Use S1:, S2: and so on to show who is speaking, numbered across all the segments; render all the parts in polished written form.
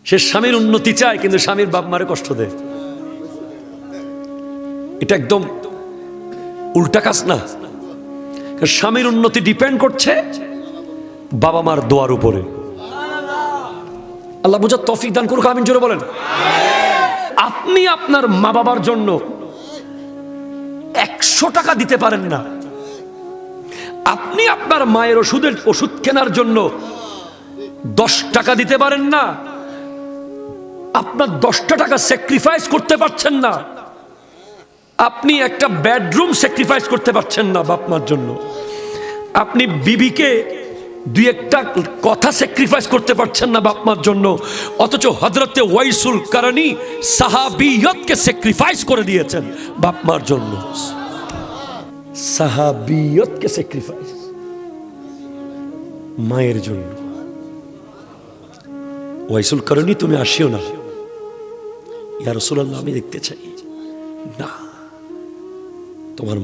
S1: সে স্বামীর উন্নতি চায় কিন্তু স্বামীর বাপ মারে কষ্ট দেয়। এটা একদম উল্টা কাজ না? স্বামীর উন্নতি ডিপেন্ড করছে বাবা মার দোয়ার উপরে। আল্লাহ বুঝার তৌফিক দান করুক, আমিন জোরে বলেন। আপনি আপনার মা বাবার জন্য 100 টাকা দিতে পারেন না, আপনি আপনার মায়ের ওষুধ কেনার জন্য 10 টাকা দিতে পারেন না, আপনার 10টা টাকা স্যাক্রিফাইস করতে পারছেন না, আপনি একটা বেডরুম স্যাক্রিফাইস করতে পারছেন না বাপ মার জন্য, আপনি বিবিকে 2-1টা কথা স্যাক্রিফাইস করতে পারছেন না বাপ মার জন্য, অথচ হযরতে ওয়াইসুল কারনী সাহাবিয়তকে স্যাক্রিফাইস করে দিয়েছেন বাপ মার জন্য। সাহাবিয়তকে স্যাক্রিফাইস মায়ের জন্য। ওয়াইসুল কারনী তুমি আসিও না, ইয়া রাসূলুল্লাহ আমি দেখতে চাই না, তোমার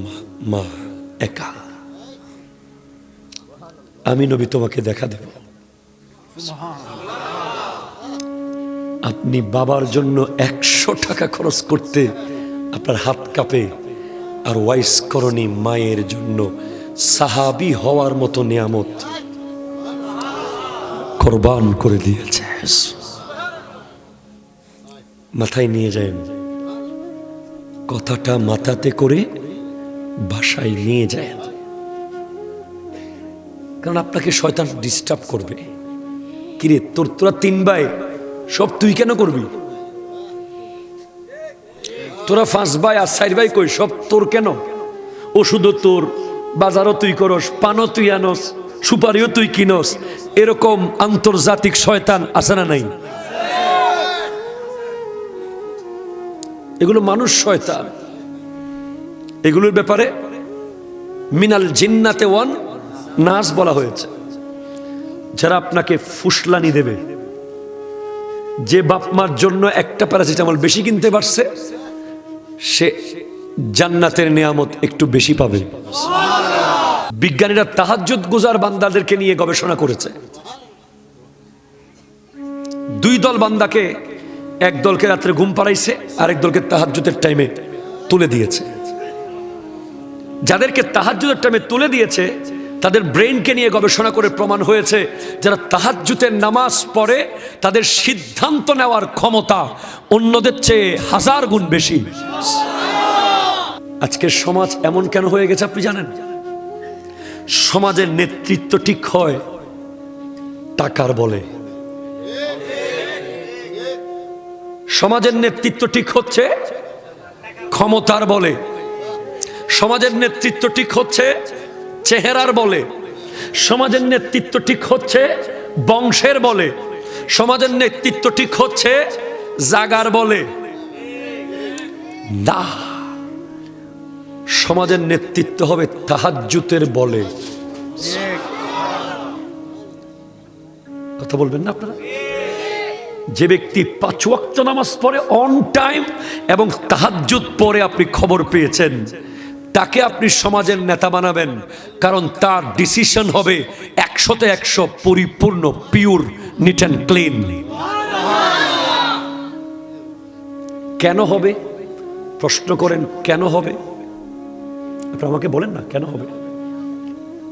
S1: মা একা, আমি নবী তোমাকে দেখা দেব। আপনি বাবার জন্য 100 টাকা খরচ করতে আপনার হাত কাঁপে, আর ওয়াইস করণী মায়ের জন্য সাহাবী হওয়ার মতো নিয়ামত কোরবান করে দিয়েছে। মাথায় নিয়ে যায়, কথাটা মাথাতে করে বাসায় নিয়ে যায়, কারণ আপনাকে শয়তান ডিস্টার্ব করবে। কিরে তোরা 3 ভাই, সব তুই কেন করবি? তোরা 5 ভাই আর 4 ভাই কই, সব তোর কেন? ওষুধও তোর, বাজারও তুই করস, পানও তুই আনস, সুপারিও তুই কিনস। এরকম আন্তর্জাতিক শয়তান আছে না নাই? এগুলো মানুষ শয়তান। এগুলোর ব্যাপারে মিনাল জিন্নাতে ওয়ান নাস বলা হয়েছে। যারা আপনাকে ফুসলানি দেবে, যে বাপ মার জন্য একটা প্যারাসিটামল বেশি কিনতে পারছে, সে জান্নাতের নিয়ামত একটু বেশি পাবে। বিজ্ঞানীরা তাহাজ্জুদ গুজার বান্দাদেরকে নিয়ে গবেষণা করেছে। 2 দল বান্দাকে, এক দলকে রাত্রে ঘুম পাড়াইছে, আরেক দলকে তাহাজ্জুদের টাইমে তুলে দিয়েছে। যাদেরকে তাহাজ্জুদের টাইমে তুলে দিয়েছে তাদের ব্রেইনকে নিয়ে গবেষণা করে প্রমাণ হয়েছে, যারা তাহাজ্জুদের নামাজ পড়ে তাদের সিদ্ধান্ত নেওয়ার ক্ষমতা অন্যদের চেয়ে 1000 গুণ বেশি। আজকের সমাজ এমন কেন হয়ে গেছে আপনি জানেন? সমাজের নেতৃত্ব ঠিক হয় টাকার বলে। সমাজের নেতৃত্ব ঠিক হচ্ছে ক্ষমতার বলে। সমাজের নেতৃত্ব ঠিক হচ্ছে চেহারার বলে। সমাজের নেতৃত্ব ঠিক হচ্ছে বংশের বলে। সমাজের নেতৃত্ব ঠিক হচ্ছে জাগার বলে। না, সমাজের নেতৃত্ব হবে তাহাজ্জুদের বলে। কথা বলবেন না আপনারা? যে ব্যক্তি 5 ওয়াক্ত নামাজ পড়ে অন টাইম এবং তাহাজ্জুদ পড়ে আপনি খবর পেয়েছেন, তাকে আপনি সমাজের নেতা বানাবেন, কারণ তার ডিসিশন হবে 100তে 100 পরিপূর্ণ, পিওর, নিট অ্যান্ড ক্লিন। কেন হবে? প্রশ্ন করেন কেন হবে? আপনি আমাকে বলেন না কেন হবে।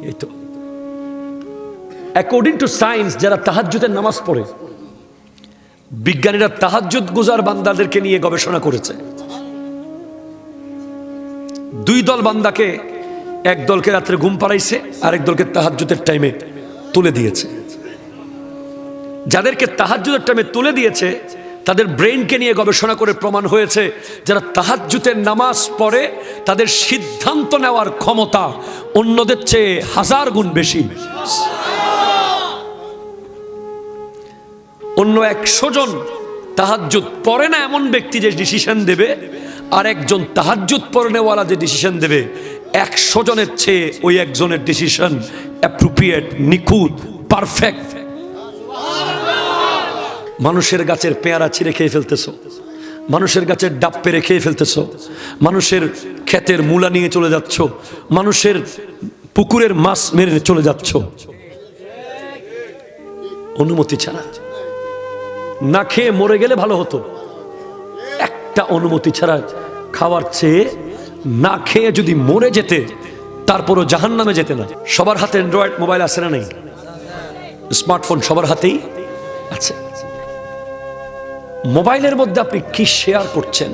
S1: এই তো অ্যাকর্ডিং টু সায়েন্স, যারা তাহাজ্জুদের নামাজ পড়ে, বিজ্ঞানীরা তাহাজ্জুদ গুজার বান্দাদেরকে নিয়ে গবেষণা করেছে। 2 দল বান্দাকে, এক দলকে রাত্রে ঘুম পাড়াইছে, আরেক দলকে তাহাজ্জুদের টাইমে তুলে দিয়েছে। যাদেরকে তাহাজ্জুদের টাইমে তুলে দিয়েছে তাদের ব্রেইনকে নিয়ে গবেষণা করে প্রমাণ হয়েছে, যারা তাহাজ্জুদের নামাজ পড়ে তাদের সিদ্ধান্ত নেওয়ার ক্ষমতা অন্যদের চেয়ে 1000 গুণ বেশি। অন্য 100 জন তাহাজ্জুদ পড়ে না এমন ব্যক্তি যে ডিসিশন দেবে, আর একজন তাহাজ্জুদ পড়নেওয়ালা যে ডিসিশন দেবে, 100 জনের চেয়ে ওই একজনের ডিসিশন অ্যাপ্রোপ্রিয়েট, নিখুঁত, পারফেক্ট। মানুষের গাছের পেয়ারা ছিঁড়ে খেয়ে ফেলতেছো, মানুষের গাছের ডাব পেরে খেয়ে ফেলতেছো, মানুষের ক্ষেতের মূলা নিয়ে চলে যাচ্ছ, মানুষের পুকুরের মাছ মেরে চলে যাচ্ছ অনুমতি ছাড়া। না খেয়ে মরে গেলে ভালো হতো। একটা অনুমতি ছাড়া খাওয়ার চেয়ে না খেয়ে যদি মরে যেতে, তারপরও জাহান্নামে যেতে না। সবার হাতে অ্যান্ড্রয়েড মোবাইল আছে না নেই? স্মার্টফোন সবার হাতেই আছে। মোবাইলের মধ্যে আপনি কি শেয়ার করছেন?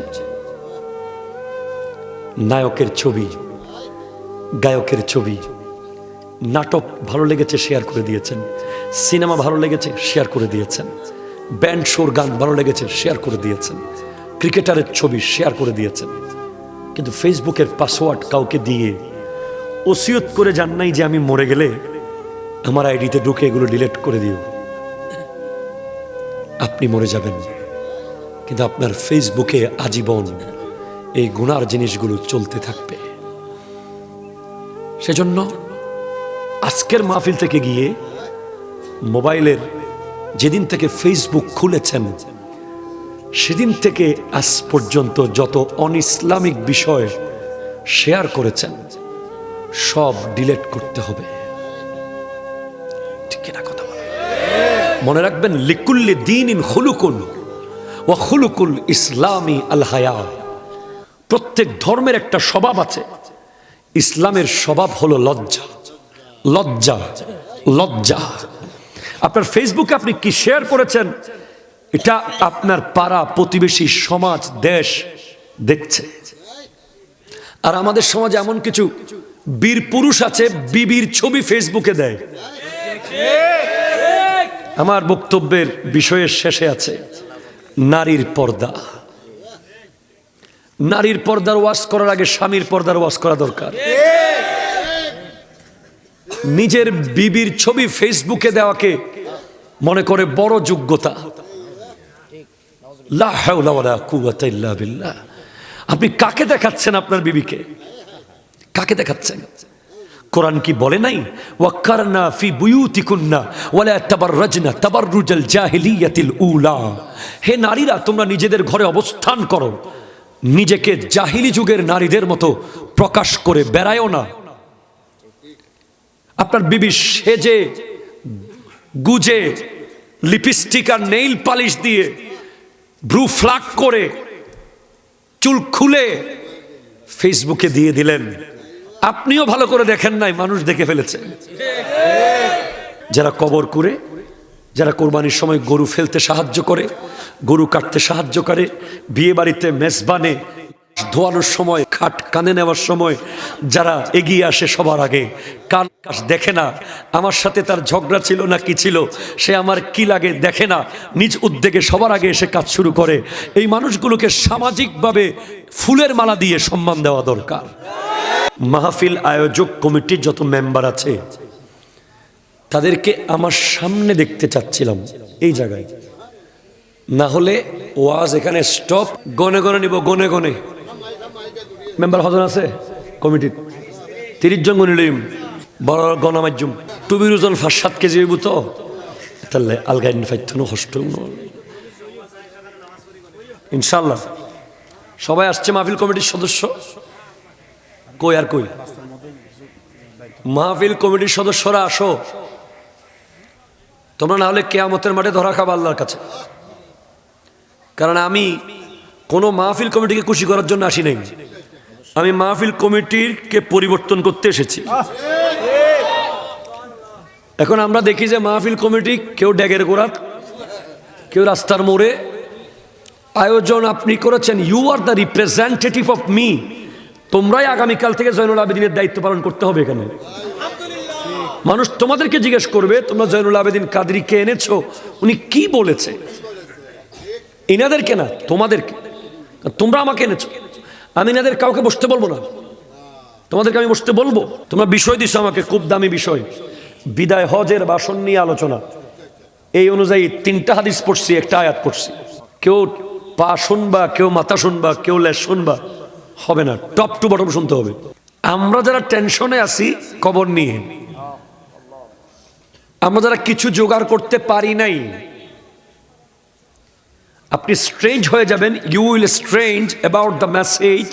S1: নায়কের ছবি, গায়কের ছবি, নাটক ভালো লেগেছে শেয়ার করে দিয়েছেন, সিনেমা ভালো লেগেছে শেয়ার করে দিয়েছেন, ব্যান্ড শোর গান ভালো লেগেছে শেয়ার করে দিয়েছেন, ক্রিকেটারের ছবি শেয়ার করে দিয়েছেন। কিন্তু ফেসবুকের পাসওয়ার্ড কাউকে দিয়ে ওসিয়ত করে যান নাই যে আমি মরে গেলে আমার আইডিতে ঢুকে এগুলো ডিলিট করে দিও। আপনি মরে যাবেন, কিন্তু আপনার ফেসবুকে আজীবন এই গুনার জিনিসগুলো চলতে থাকবে। সেজন্য আজকের মাহফিল থেকে গিয়ে মোবাইলের যেদিন থেকে ফেসবুক খুলেছেন সেদিন থেকে আজ পর্যন্ত যত অনইসলামিক বিষয় শেয়ার করেছেন সব ডিলিট করতে হবে। ঠিক না কথা বলে? মনে রাখবেন, লিকুল্লি দীনিন খুলুকুন ওয়া খুলুকুল ইসলামি আল হায়া। প্রত্যেক ধর্মের একটা স্বভাব আছে, ইসলামের স্বভাব হলো লজ্জা। লজ্জা, লজ্জা। আপনার ফেসবুকে আপনি কি শেয়ার করেছেন এটা আপনার পাড়া প্রতিবেশী, সমাজ, দেশ দেখছে। আর আমাদের সমাজে এমন কিছু বীর পুরুষ আছে বিবির ছবি ফেসবুকে দেয়। আমার বক্তব্যের বিষয়ের শেষে আছে নারীর পর্দা। নারীর পর্দার ওয়াজ করার আগে স্বামীর পর্দার ওয়াজ করা দরকার। নিজের বিবির ছবি ফেসবুকে দেওয়াকে মনে করে বড় যোগ্যতা। লা হাওলা ওয়ালা কুওয়াতা ইল্লা বিল্লাহ। আপনি কাকে দেখাচ্ছেন? আপনার বিবিকে কাকে দেখাচ্ছেন? কোরআন কি বলে নাই ওয়াক্কারনা ফি বুয়ুতিকুন্না ওয়ালা তাবাররাজনা তাবাররুজাল জাহিলিয়াতিল উলা? হে নারীরা, তোমরা নিজেদের ঘরে অবস্থান করো, নিজেকে জাহিলি যুগের নারীদের মতো প্রকাশ করে বেড়ায়ও না। আপনার বিবি সেজে গুজে লিপস্টিক আর নেইল পালিশ দিয়ে ব্রু ফ্লাক করে চুল খুলে ফেসবুকে দিয়ে দিলেন, আপনিও ভালো করে দেখেন নাই, মানুষ দেখে ফেলেছে। যারা কবর করে, যারা কোরবানির সময় গরু ফেলতে সাহায্য করে, গরু কাটতে সাহায্য করে, বিয়ে বাড়িতে মেজবানে ধোয়ানোর সময়, খাট কানে নেওয়ার সময় যারা এগিয়ে আসে সবার আগে, কান দেখে না আমার সাথে তার ঝগড়া ছিল না কি ছিল, সে আমার কি লাগে দেখে না, নিজ উদ্যোগে সবার আগে এসে কাজ শুরু করে। এই মানুষগুলোকে সামাজিকভাবে ফুলের মালা দিয়ে সম্মান দেওয়া দরকার। মাহফিল আয়োজক কমিটির যত মেম্বার আছে তাদেরকে আমার সামনে দেখতে চাচ্ছিলাম এই জায়গায়, না হলে ওয়াজ এখানে স্টপ। গনে গনে নিব, গনে গনে। মেম্বার হজন আছে কমিটির 30 জন গনিলিম, বড় গণমাধ্যম টুবির ওজন 5-7 কেজি হইব তো, তাহলে আলগাইন ফাইথনো কষ্ট ইনশাল্লাহ। সবাই আসছে মাহফিল কমিটির সদস্য? কই আর কই? মাহফিল কমিটির সদস্যরা আসো, তোমরা না হলে কিয়ামতের মাঠে ধরা খাবা আল্লাহর কাছে। কারণ আমি কোনো মাহফিল কমিটিকে খুশি করার জন্য আসি নাই, আমি মাহফিল কমিটিকে পরিবর্তন করতে এসেছি। এখন আমরা দেখি যে মাহফিল কমিটি কেউ ড্যাগের গোড়াত, কেউ রাস্তার মোড়ে। আয়োজন আপনি করেছেন, you are the representative of me. তোমরাই আগামীকাল থেকে জয়নুল আবেদিনের দায়িত্ব পালন করতে হবে এখানে। মানুষ তোমাদেরকে জিজ্ঞেস করবে তোমরা জয়নুল আবেদিন কাদরীকে এনেছো, উনি কি বলেছে? এনাদেরকে না, তোমাদেরকে। তোমরা আমাকে এনেছো, আমি এনাদের কাউকে বসতে বলবো না, তোমাদেরকে আমি বসতে বলবো। তোমরা বিষয় দিছো আমাকে, খুব দামি বিষয়, বিদায় হজের ভাষণ নিয়ে আলোচনা। এই অনুযায়ী 3টা হাদিস পড়ছি, একটা আয়াত পড়ছি। কেউ পা শুনবা, কেউ মাথা শুনবা, কেউ লেজ শুনবা, হবে না, টপ টু বটম শুনতে হবে। আমরা যারা টেনশনে আছি কবর নিয়ে, আমরা যারা কিছু জোগাড় করতে পারি নাই, আপনি স্ট্রেঞ্জ হয়ে যাবেন। You will strange about the message.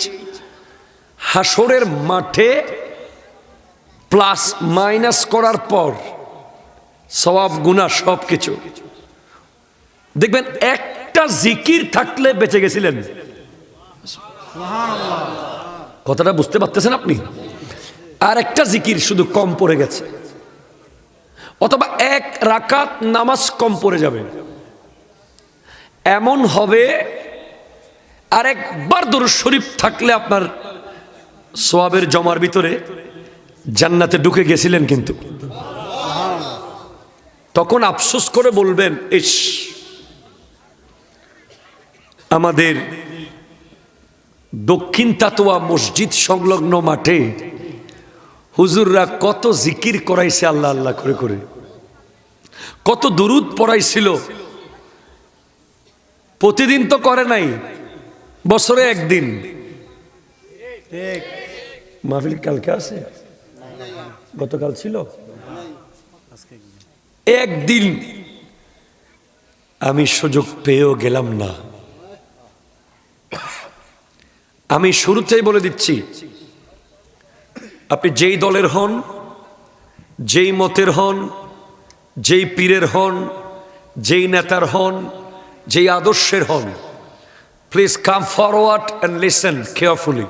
S1: হাসরের মাঠে প্লাস মাইনাস করার পর সওয়াব গুনাহ সব কিছু দেখবেন একটা জিকির থাকলে বেঁচে গেছিলেন। কথাটা বুঝতে পারতেছেন আপনি? আর একটা জিকির শুধু কম পড়ে গেছে, অথবা এক রাকাত নামাজ কম পড়ে যাবে, এমন হবে। আর একবার দরুদ শরীফ থাকলে আপনার সওয়াবের জমার ভিতরে জান্নাতে ঢুকে গেছিলেন, কিন্তু তখন আফসোস করে বলবেন, ইস, আমাদের দক্ষিণ তাতোয়া মসজিদ সংলগ্ন মাঠে হুজুররা কত জিকির করাইছে আল্লাহ আল্লাহ করে করে, কত দুরুদ পড়াইছিল। প্রতিদিন তো করে নাই, বছরে একদিন। মাহফিল কালকে আছে, গতকাল ছিল, একদিন আমি সুযোগ পেয়েও গেলাম না। আমি শুরুতেই বলে দিচ্ছি, আপনি যেই দলের হন, যেই মতের হন, যেই পীরের হন, যেই নেতার হন, যেই আদর্শের হন, please come forward and listen carefully.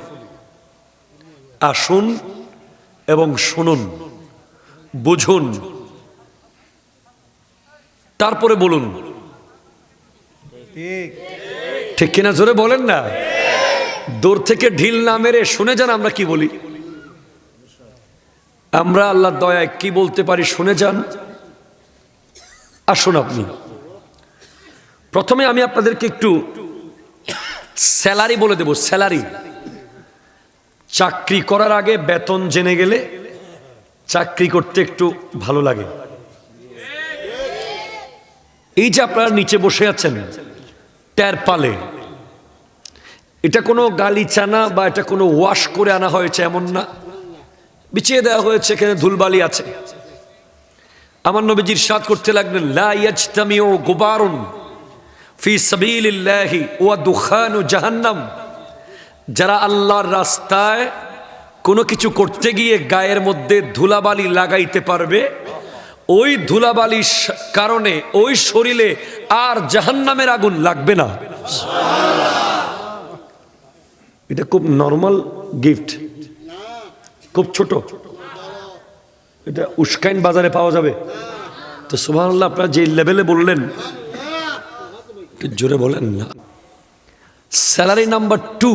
S1: আসুন এবং শুনুন, বুঝুন, তারপরে বলুন। ঠিক কিনা? জোরে বলেন না, দূর থেকে ঢিল না মেরে শুনে যান আমরা কি বলি। আমরা আল্লাহর দয়ায় কি বলতে পারি শুনে যান। আসুন, আপনি প্রথমে আমি আপনাদেরকে একটু স্যালারি বলে দেব। স্যালারি, চাকরি করার আগে বেতন জেনে গেলে চাকরি করতে একটু ভালো লাগে। এই যে আপনারা নিচে বসে আছেন ট্যারপালে, এটা কোনো গালিচানা বা এটা কোনো ওয়াশ করে আনা হয়েছে এমন না, বিছিয়ে দেওয়া হয়েছে, এখানে ধুলবালি আছে। আমার নবীজি ইরশাদ করতে লাগলেন, লা ইয়াজতামিউ গুবারুন ফি সাবিলিল্লাহি ওয়া দুখানু জাহান্নাম। যারা আল্লাহর রাস্তায় কোনো কিছু করতে গিয়ে গায়ের মধ্যে ধুলাবালি লাগাইতে পারবে, ওই ধুলাবালির কারণে ওই শরীরে আর জাহান্নামের আগুন লাগবে না। এটা খুব নরমাল গিফট, খুব ছোট, এটা উস্কাইন বাজারে পাওয়া যাবে। তো সুবহানাল্লাহ, আপনারা যে লেভেলে বললেন, জোরে বলেন না। স্যালারি নাম্বার 2,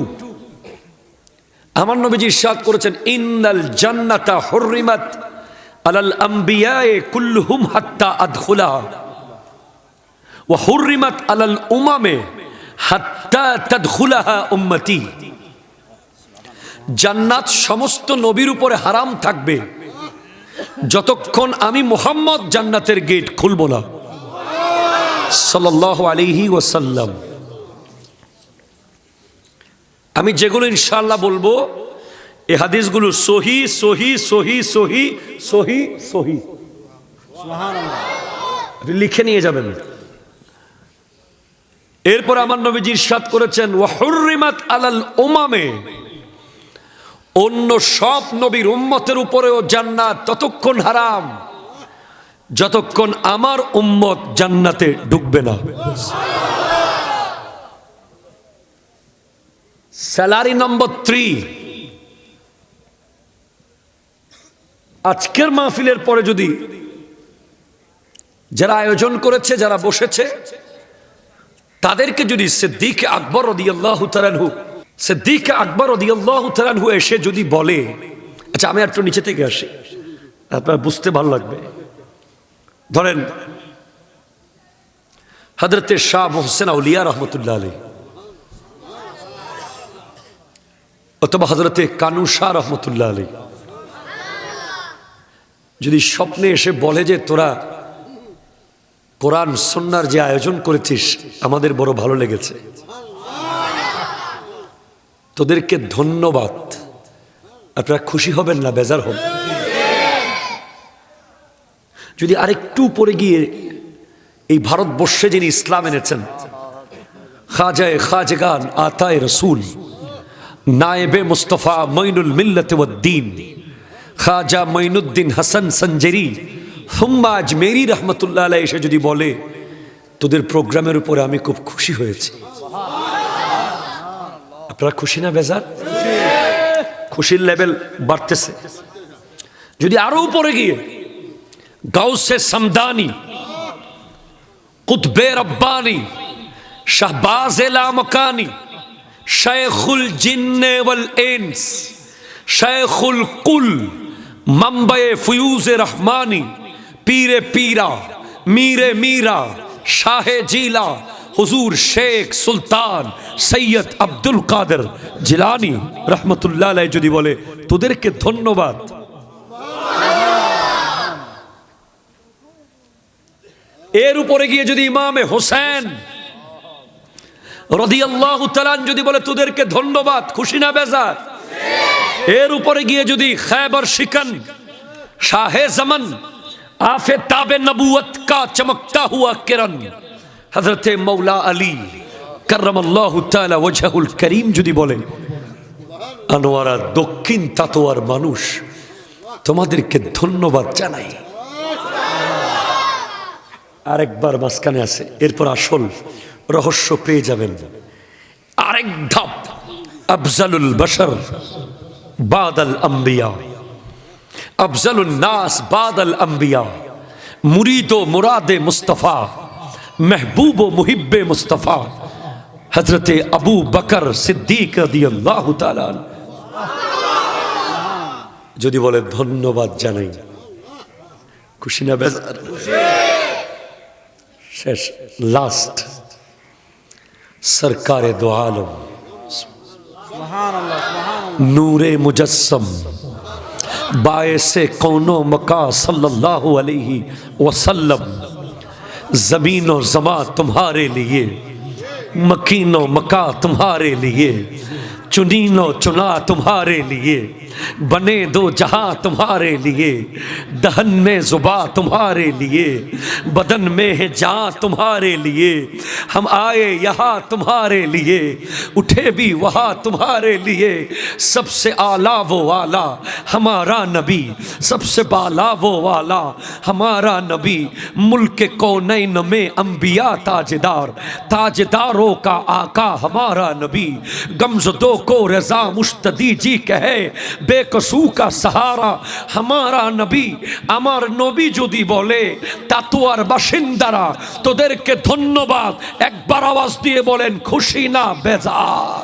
S1: আমার নবীজি ইরশাদ করেছেন, ইন্নাল জান্নাতা হুররিমাত আলাল আমবিয়ায়ে কুল্লুহুম হাত্তা আদখুলাহা ওয়া হুররিমাত আলাল উমামে হাত্তা তাদখুলাহা উম্মতি। জান্নাত সমস্ত নবীর উপরে হারাম থাকবে যতক্ষণ আমি মুহাম্মদ জান্নাতের গেট খুলব না, সাল্লাল্লাহু আলাইহি ওয়াসাল্লাম। আমি যেগুলো ইনশাআল্লাহ বলবো, এই হাদিসগুলো সহি সহি সহি সহি সহি সহি, লিখে নিয়ে যাবেন। এরপর আমার নবীজি ইরশাদ করেছেন, ওয়া হুররিমাত আলাল উমামে, অন্য সব নবীর উম্মতের উপরেও জান্নাত ততক্ষণ হারাম যতক্ষণ আমার উম্মত জান্নাতে ঢুকবে না। স্যালারি নম্বর 3, আজকের মাহফিলের পরে যদি যারা আয়োজন করেছে, যারা বসেছে, তাদেরকে যদি সিদ্দিক আকবর রাদিয়াল্লাহু তাআলা আনহু, সিদ্দিক আকবর রাদিয়াল্লাহু তাআলা আনহু এসে যদি বলে, আচ্ছা আমি একটু নিচে থেকে আসি, আপনার বুঝতে ভালো লাগবে। ধরেন হযরতে শাহ মুহসিন আউলিয়া রহমতুল্লাহ আলাইহি, অথবা হযরতে কানু শাহ রহমতুল্লাহ আলাইহি যদি স্বপ্নে এসে বলে যে তোরা কোরআন সুন্নাহর যে আয়োজন করেছিস আমাদের বড় ভালো লেগেছে, তোদেরকে ধন্যবাদ, আপনারা খুশি হবেন না বেজার হবেন? যদি আরেকটু পরে গিয়ে এই ভারতবর্ষে যিনি ইসলাম এনেছেন, খাজায়ে খাজগান আতায়ে রসুল নায়েবে মুস্তফা মঈনুল মিল্লাত ওয়াদ্দীন খাজা মঈনুদ্দিন হাসান সঞ্জরি হুম্মা আজমেরি রহমতুল্লাহ আলাইহি এসে যদি বলে তোদের প্রোগ্রামের উপরে আমি খুব খুশি হয়েছি। আপনারা খুশি না বেজার? খুশির লেভেল বাড়তেছে। যদি আরো উপরে গিয়ে গাউসে সামদানি, কুতবে রব্বানি, শাহবাজে লামকানি, शेखुल जिन्ने वल इंस, शेखुल कुल, मंबे फयूज़े रहमानी, पीरे पीरा, मीरे मीरा, शाहे जीला, हुजूर शेख सुल्तान सैयद अब्दुल कादर जिलानी रहमतुल्लाह अलैहि যদি বলে তোদেরকে ধন্যবাদ। এর উপরে গিয়ে যদি ইমামে হোসেন রাদিয়াল্লাহু তাআলা যদি বলে তোদেরকে ধন্যবাদ, খুশি না বেজার? এর উপরে গিয়ে যদি খৈবর শিকন শাহে জামান আফতাবে নবুয়ত কা চমকতা হুয়া কিরণ হযরতে মৌলা আলী কররামাল্লাহু তাআলা ওয়াজহুল করিম যদি বলে আনোয়ারা দক্ষিণ তাতোয়ার মানুষ তোমাদেরকে ধন্যবাদ জানাই। আরেকবার মাঝখানে আছে, এরপর আসল রহস্য পেয়ে যাবেন। আরেক ধাপ, আফজালুল বশর বাদাল আম্বিয়া, আফজালুন নাস বাদাল আম্বিয়া, মুরিদ ও মুরাদে মুস্তাফা, महबूब व मुहिब्बे मुस्तफ़ा हजरत अबू बकर सिद्दीक রাদিয়াল্লাহু তাআলা যদি বলে ধন্যবাদ জানাই, খুশি না বেজার? শেষ, লাস্ট, सरकारे दो आलम नूरे मुजस्सम बायसे कौनो मका सल्लल्लाहु अलैहि वसल्लम, ज़मीनो ज़मा तुम्हारे लिए, मकीनो मका तुम्हारे लिए, चुनीनो चुना तुम्हारे लिए, बने दो जहां तुम्हारे लिए, दहन में जुबा तुम्हारे लिए, बदन में है जान तुम्हारे लिए, हम आए यहाँ तुम्हारे लिए, उठे भी वहाँ तुम्हारे लिए, सबसे आला वो वाला हमारा नबी, सबसे बाला वो वाला हमारा नबी, मुल्क कौनैन में अंबिया ताजदार, ताजदारों का आका हमारा नबी, गमज़दों को रज़ा मुश्तदी जी कहे, बेकसू का सहारा हमारा नबी। আমার নবী যদি বলে তাতোয়ার বাসিন্দারা তোদেরকে ধন্যবাদ, একবার আওয়াজ দিয়ে বলেন খুশি না বেজার?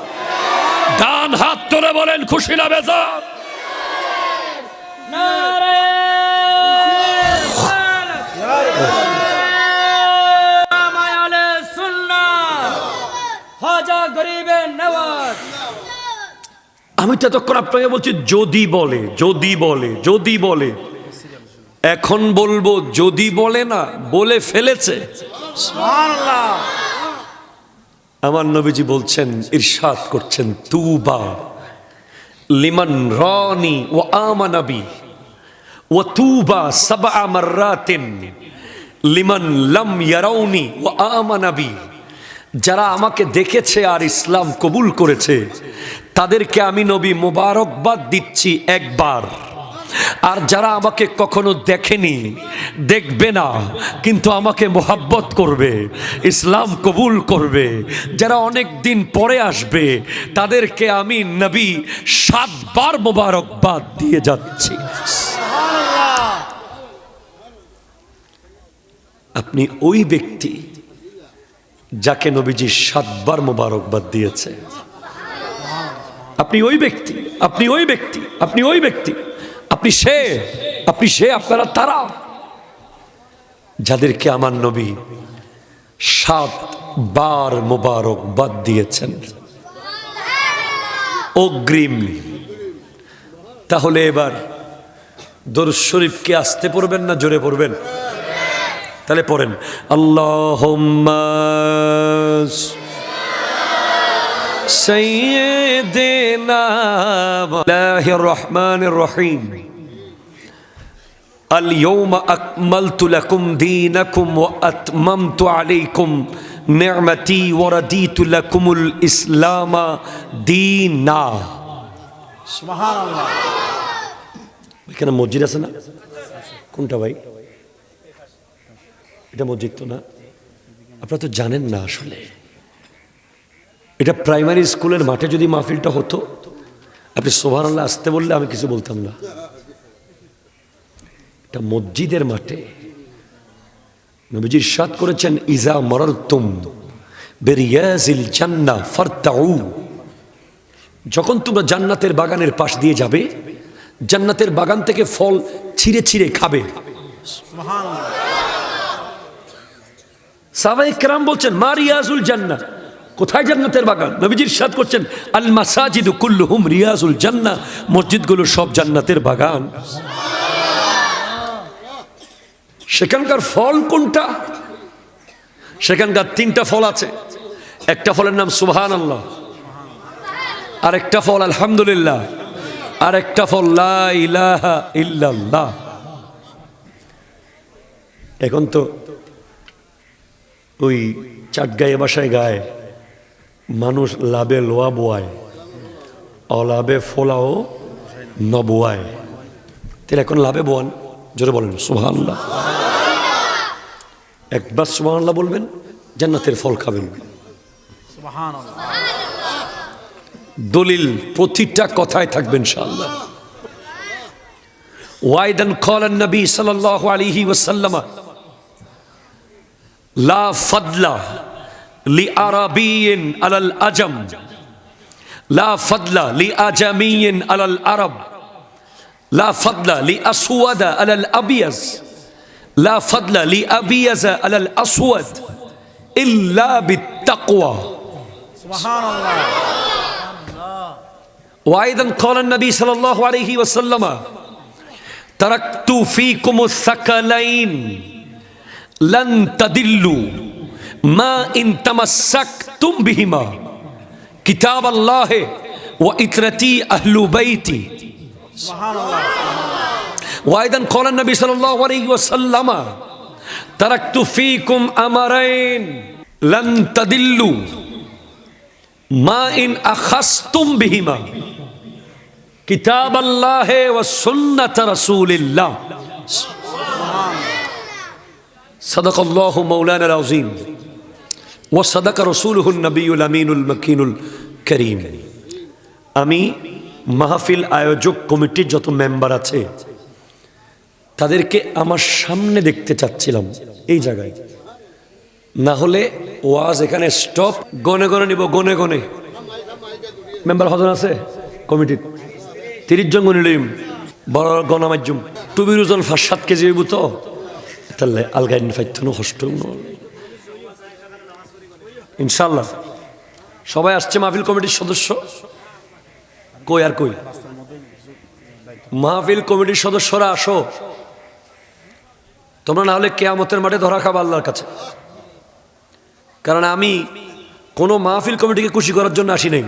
S1: ডান হাত তুলে বলেন খুশি না বেজার? নারে মায়ালে সুন্নাত হাজা গরিবে নওয়াজ। আমি তো তখন আপনাকে বলছি যদি বলে, যদি বলে, যদি বলে, এখন বলবো যদি বলে না, বলে ফেলেছে। সুবহানাল্লাহ। আমার নবীজি বলছেন, ইরশাদ করছেন, তুবা লিমান রানি ওয়া আমানা বি ওয়া তুবা সাবআ মাররাতিন লিমান লাম ইয়ারাউনি ওয়া আমানা বি। যারা আমাকে দেখেছে আর ইসলাম কবুল করেছে তাদেরকে আমি নবী মোবারকবাদ দিচ্ছি একবার, আর যারা আমাকে কখনো দেখেনি, দেখবে না, কিন্তু আমাকে মোহাব্বত করবে, ইসলাম কবুল করবে, যারা অনেক দিন পরে আসবে তাদেরকে আমি নবী 7 বার মোবারকবাদ দিয়ে যাচ্ছি। আপনি ওই ব্যক্তি যাকে নবীজি 7 বার মোবারকবাদ দিয়েছে। আপনি ওই ব্যক্তি, আপনি ওই ব্যক্তি, আপনি ওই ব্যক্তি, আপনি সে, আপনি সে, আপনারা তারা যাদেরকে আমার নবী 7 বার মোবারকবাদ দিয়েছেন অগ্রিম। তাহলে এবার দরুদ শরীফকে আস্তে পড়বেন না জোরে পড়বেন? তাহলে পড়েন, আল্লাহুম্মা সাইয়্যিদিনা বিসমিল্লাহির রহমানির রহিম اليوم أكملت لكم دينكم وأتممت عليكم نعمتي ورضيت لكم الإسلام دينا। سبحان الله। এখানে মসজিদ আছে না? কোনটা ভাই? এটা মসজিদ তো না? আপনারা তো জানেন না আসলে। এটা প্রাইমারি স্কুলের মাঠে যদি মাহফিলটা হতো, আপনি সুবহানাল্লাহ আসতে বললে আমি কিছু বলতাম না। এটা মসজিদের মাঠে। নবীজি ইরশাদ করেছেন, ইজা মারারতুম বিরিয়াজিল জান্নাহ ফারতাউ, যখন তোমরা জান্নাতের বাগানের পাশ দিয়ে যাবে, জান্নাতের বাগান থেকে ফল ছিঁড়ে ছিঁড়ে খাবে। সুবহানাল্লাহ। সাহাবায়ে কেরাম বলছেন, মা রিয়াজুল জান্নাহ, কোথায় জান্নাতের বাগান? নবীজি ইরশাদ করছেন, আল মাসাজিদু কুল্লুহুম রিয়াজুল জান্নাহ, মসজিদগুলো সব জান্নাতের বাগান। সেখানকার ফল কোনটা? সেখানকার তিনটা ফল আছে। একটা ফলের নাম সুবহানাল্লাহ, আর একটা ফল আলহামদুলিল্লাহ, আর একটা ফল লা ইলাহা ইল্লাল্লাহ। এখন তো ওই চাটগাঁয়ে বাসায় গায়, মানুষ লাভে লোয়া বোয়ায়, অলাভে ফোলাও নবোয়ায়। তাহলে এখন লাভে বোয়ান, জোরে বলেন সুবহানাল্লাহ। একবার সুবহানাল্লাহ বলবেন, জান্নাতের ফল খাবেন। সুবহানাল্লাহ। দলিল প্রতিটা কথায় থাকবে ইনশাআল্লাহ। ওয়াইদান ক্বালান নবী সাল্লাল্লাহু আলাইহি ওয়াসাল্লাম, লা ফাদলা লিআরাবিয়্যিন আলাল আজম, লা ফাদলা লিআজামিয়্যিন আলাল আরব, লা ফাদলা লিআসওয়াদা আলাল আবিয়াজ, লা ফাদলা লিআবিয়াজা আলাল আসওয়াদ ইল্লা বিত্তাকওয়া। সুবহানাল্লাহ। وأيضا قال النبي صلى الله عليه وسلم، تركت فيكم الثقلين لن تضلوا ما إن تمسكتم بهما، كتاب الله وإترتي أهل بيتي. سبحان الله. وأيضا قال النبي صلى الله عليه وسلم، تركت فيكم أمرين لن تضلوا ما إن أخذتم بهما، কিতাব আল্লাহ ওয়া সুন্নাত রাসূলিল্লাহ। সাদাকাল্লাহু মাওলানাল আযীম ওয়া সাদাকা রাসূলুহুন নবিয়ুল আমিনুল মাকিনুল কারীম। আমি মাহফিল আয়োজক কমিটির যত মেম্বার আছে তাদেরকে আমার সামনে দেখতে চাচ্ছিলাম এই জায়গায়, না হলে ওয়াজ এখানে স্টপ। গনে গনে নিব, গনে গনে। মেম্বার হজন আছে কমিটির 30 জন গণিলিম, বড় গণমাধ্যম টুবির ওজন 5-7 কেজি হইব, তো তাহলে আলগাইন ফাইতনো কষ্ট ইনশাল্লাহ। সবাই আসছে মাহফিল কমিটির সদস্য? কই আর কই? মাহফিল কমিটির সদস্যরা আসো, তোমরা না হলে কিয়ামতের মাঠে ধরা খাবে আল্লাহর কাছে। কারণ আমি কোনো মাহফিল কমিটিকে খুশি করার জন্য আসি নাই,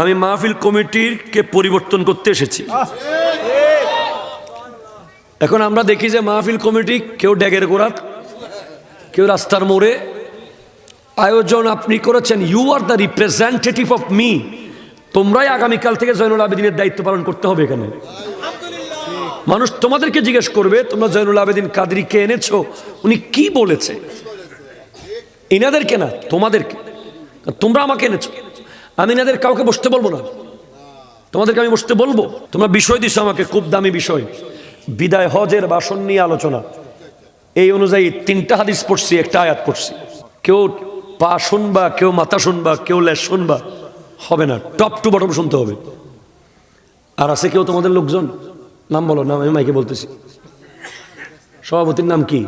S1: আমি মাহফিল কমিটিকে পরিবর্তন করতে এসেছি। এখন আমরা দেখি যে মাহফিল কমিটি কেউ ড্যাগের গোড়াত, কেউ রাস্তার মোড়ে। আয়োজন আপনি করেছেন, you are the representative of me. তোমরাই আগামীকাল থেকে জয়নুল আবেদিনের দায়িত্ব পালন করতে হবে এখানে। মানুষ তোমাদেরকে জিজ্ঞেস করবে, তোমরা জয়নুল আবেদিন কাদরিকে এনেছো, উনি কি বলেছে? এনাদেরকে না, তোমাদেরকে। তোমরা আমাকে এনেছো, আমি এনাদের কাউকে বসতে বলবো না, তোমাদেরকে আমি বসতে বলবো। তোমরা বিষয় দিছো আমাকে, খুব দামি বিষয়, বিদায় হজের ভাষণ নিয়ে আলোচনা। এই অনুযায়ী 3টা হাদিস পড়ছি, একটা আয়াত পড়ছি। কেউ পা শুনবা, কেউ মাথা শুনবা, কেউ লেজ শুনবা, হবে না, টপ টু বটম শুনতে হবে। আর আছে কেউ তোমাদের লোকজন? নাম বলো, নাম আমি মাইকে বলতেছি। সভাপতির নাম কি?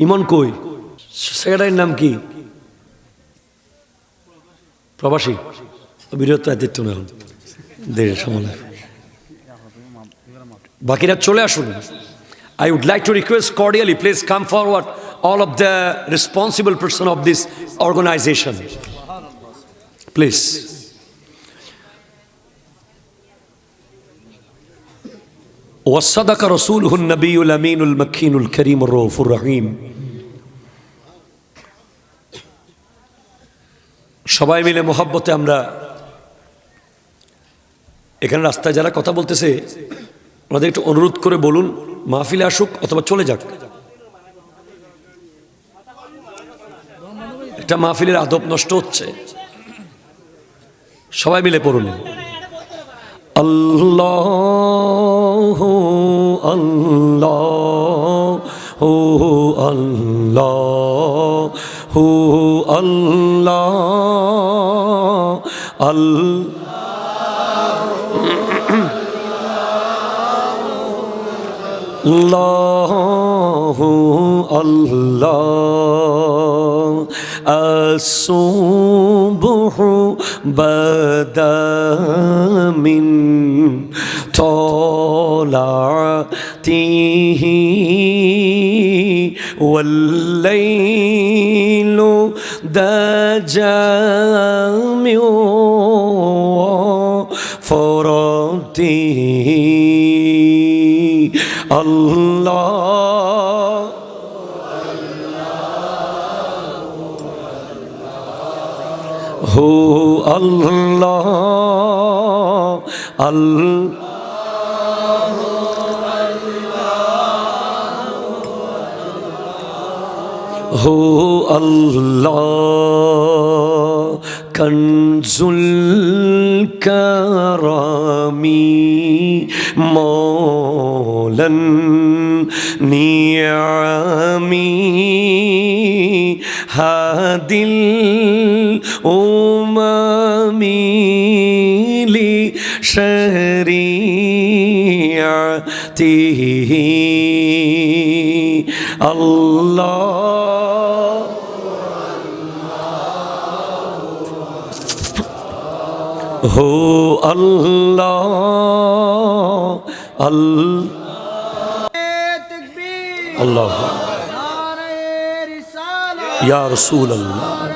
S1: ইমন। কই? সেক্রেটারির নাম কি? প্রবাসী। বীরত্ব দিত্য না, দেশের সময় বাকিরা চলে আসুন। I would like to request cordially, please come forward, all of the responsible person of this organization, please. وصدق رسوله النبي الأمين المكين الكريم الرؤوف الرحيم. সবাই মিলে মোহাব্বতে আমরা এখানে রাস্তায় যারা কথা বলতেছে ওনাদের একটু অনুরোধ করে বলুন মাহফিলে আসুক অথবা চলে যাক। একটা মাহফিলের আদব নষ্ট হচ্ছে। সবাই মিলে পড়ুন, আল্লাহু আল্লাহু আল্লাহু আল্লাহ আল্লাহ Allahu Allah as-subhu bada min tala'atihi wal-laylu daja min faratihi Allah Hu Allah Hu Allah Kanzul Karami Maulan Ni'ami Hadil Umami Li Shari'atihi Allah Hu Allah Allah Ya Rasulullah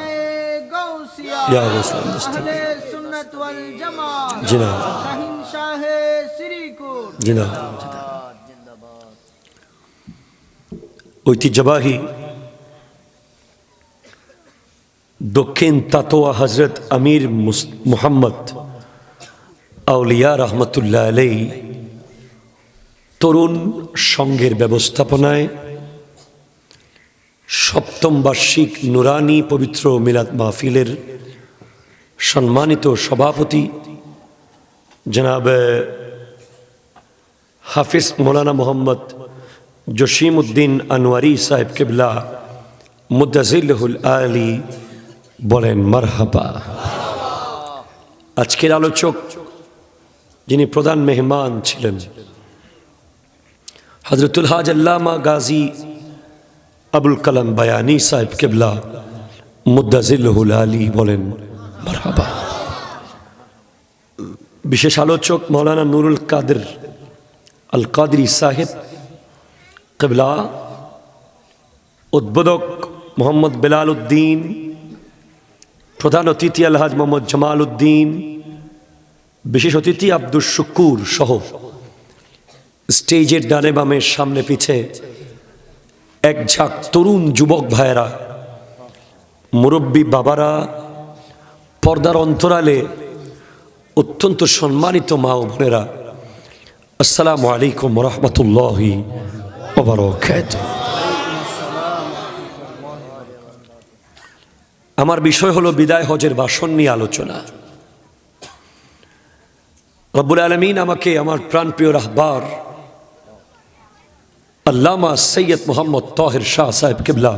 S1: Ya Rasulullah Jinab Jinab ঐতিহ্যবাহী দক্ষিণ তাতোয়া হযরত আমির মুহাম্মদ আউলিয়া রহমতুল্লাহ আলাইহি তরুণ সংঘের ব্যবস্থাপনায় সপ্তম বার্ষিক নুরানি পবিত্র মিলাদ মাহফিলের সম্মানিত সভাপতি জনাব হাফিজ মৌলানা মোহাম্মদ জসিম উদ্দিন আনোয়ারি সাহেব কিবলা মুদ্দাজিল্লাহুল আলী বলেন মারহাবা। আজকের আলোচক যিনি প্রধান মেহমান ছিলেন হযরতুল হাজ আল্লামা গাজী আবুল কালাম বায়ানী সাহেব কিবলা মুদ্দাজিল্লাহুল আলী বলেন মারহাবা। বিশেষ আলোচক মৌলানা নুরুল কাদের আল কাদরি সাহেব কিবলা, উদ্বোধক মোহাম্মদ বেলাল উদ্দিন, প্রধান অতিথি আলহাজ মোহাম্মদ জামাল উদ্দিন, বিশেষ অতিথি আব্দুল শুকুর সহ স্টেজের ডানে বামে সামনে পিছে এক ঝাঁক তরুণ যুবক ভাইয়েরা, মুরব্বী বাবারা, পর্দার অন্তরালে অত্যন্ত সম্মানিত মা ও বোনেরা, আসসালামু আলাইকুম ওয়া রাহমাতুল্লাহি ওয়া বারাকাতুহু। আমার বিষয় হলো বিদায় হজের ভাষণ নিয়ে আলোচনা। রব্বুল আলামিন আমাকে আমার প্রাণপ্রিয় রাহবার আল্লামা সৈয়দ মোহাম্মদ তাহের শাহ সাহেব কিবলা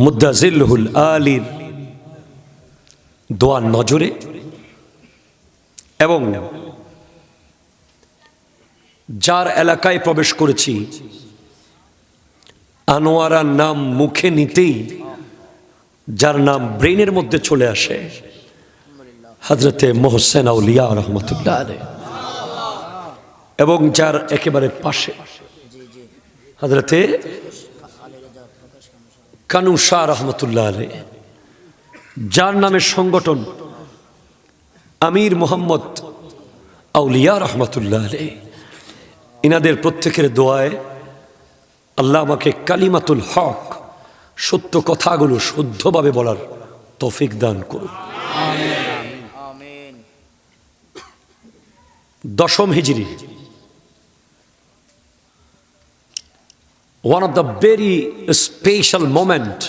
S1: মুদ্দাজিল্লাহুল আলীর দোয়ার নজরে এবং যার এলাকায় প্রবেশ করেছি আনোয়ারার নাম মুখে নিতেই যার নাম ব্রেনের মধ্যে চলে আসে হযরতে মোহসেন আউলিয়া রহমতুল্লাহ আলাইহি, এবং যার একেবারে পাশে হযরতে কানু শাহ রহমতুল্লাহ আলাইহি, যার নামের সংগঠন আমির মোহাম্মদ আউলিয়া রহমতুল্লাহ আলাইহি, ইনাদের প্রত্যেকের দোয়ায় আল্লাহ আমাকে কালিমাতুল হক সত্য কথাগুলো শুদ্ধভাবে বলার তৌফিক দান করুন। দশম হিজরি, one of the very special moment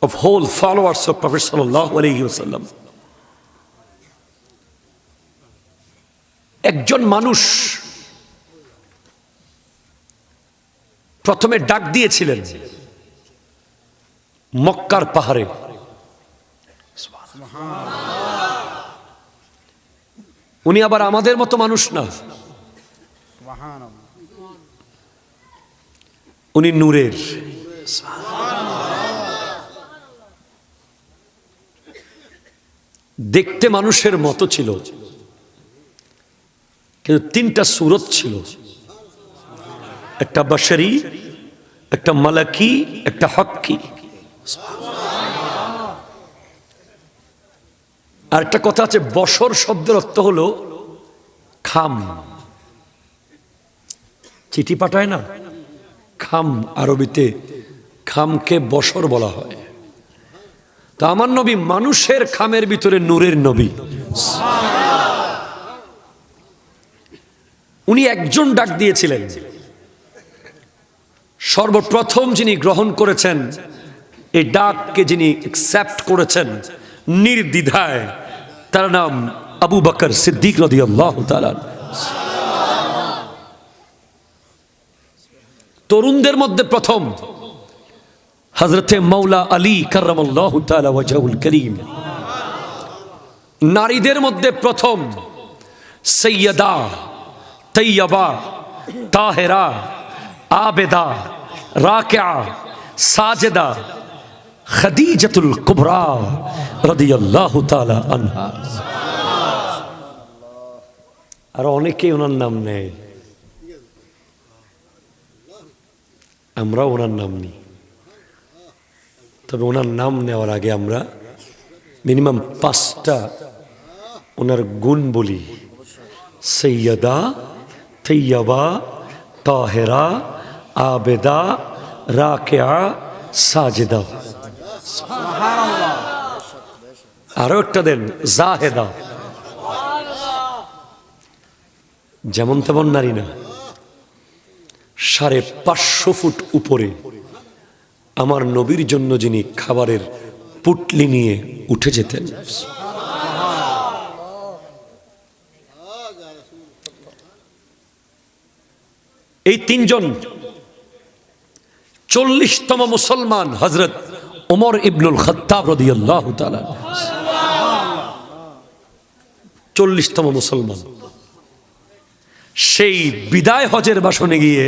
S1: of whole followers of Prophet sallallahu alaihi wasallam. একজন মানুষ প্রথমে ডাক দিয়েছিলেন মক্কার পাহাড়ে। উনি আবার আমাদের মতো মানুষ না, উনি নূরের। দেখতে মানুষের মতো ছিল, কিন্তু তিনটা সূরত ছিল, একটা বাশারি, একটা মালাকি, একটা হক্কি। আর একটা কথা আছে, বশর শব্দের অর্থ হলো খাম। চিঠি পাঠায় না, খাম, আরবিতে খামকে বশর বলা হয়। তা আমার নবী মানুষের খামের ভিতরে নূরের নবী। উনি একজন ডাক দিয়েছিলেন, সর্বপ্রথম যিনি গ্রহণ করেছেন এই ডাককে, যিনি অ্যাকসেপ্ট করেছেন নির্দ্বিধায়, তার নাম আবু বকর সিদ্দিক রাদিয়াল্লাহু তাআলা। তরুণদের মধ্যে প্রথম হযরতে মাওলা আলী কাররামাল্লাহু তাআলা ওয়াজহুল করিম। নারীদের মধ্যে প্রথম সৈয়দা তৈয়বা তাহেরা আবেদা রাকিআ সাজেদা খাদিজাতুল কুবরা রাদিয়াল্লাহু তাআলা আনহা। আর অনেকেই ওনার নাম নেয়, আমরা ওনার নাম নিই। তবে ওনার নাম নেওয়ার আগে আমরা মিনিমাম 5টা ওনার গুণ বলি। সৈয়দা তৈয়বা তাহেরা আবেদা রাকিআ সাজেদা। আরো একটা দেন, জাহেদা। যেমন তেমন নারী না, 550 ফুট উপরে আমার নবীর জন্য যিনি খাবারের পুটলি নিয়ে উঠে যেতেন। এই তিনজন 40তম মুসলমান হযরত ওমর ইবনুল খাত্তাব রাদিয়াল্লাহু তাআলা, 40তম মুসলমান। সেই বিদায় হজের ভাষণে গিয়ে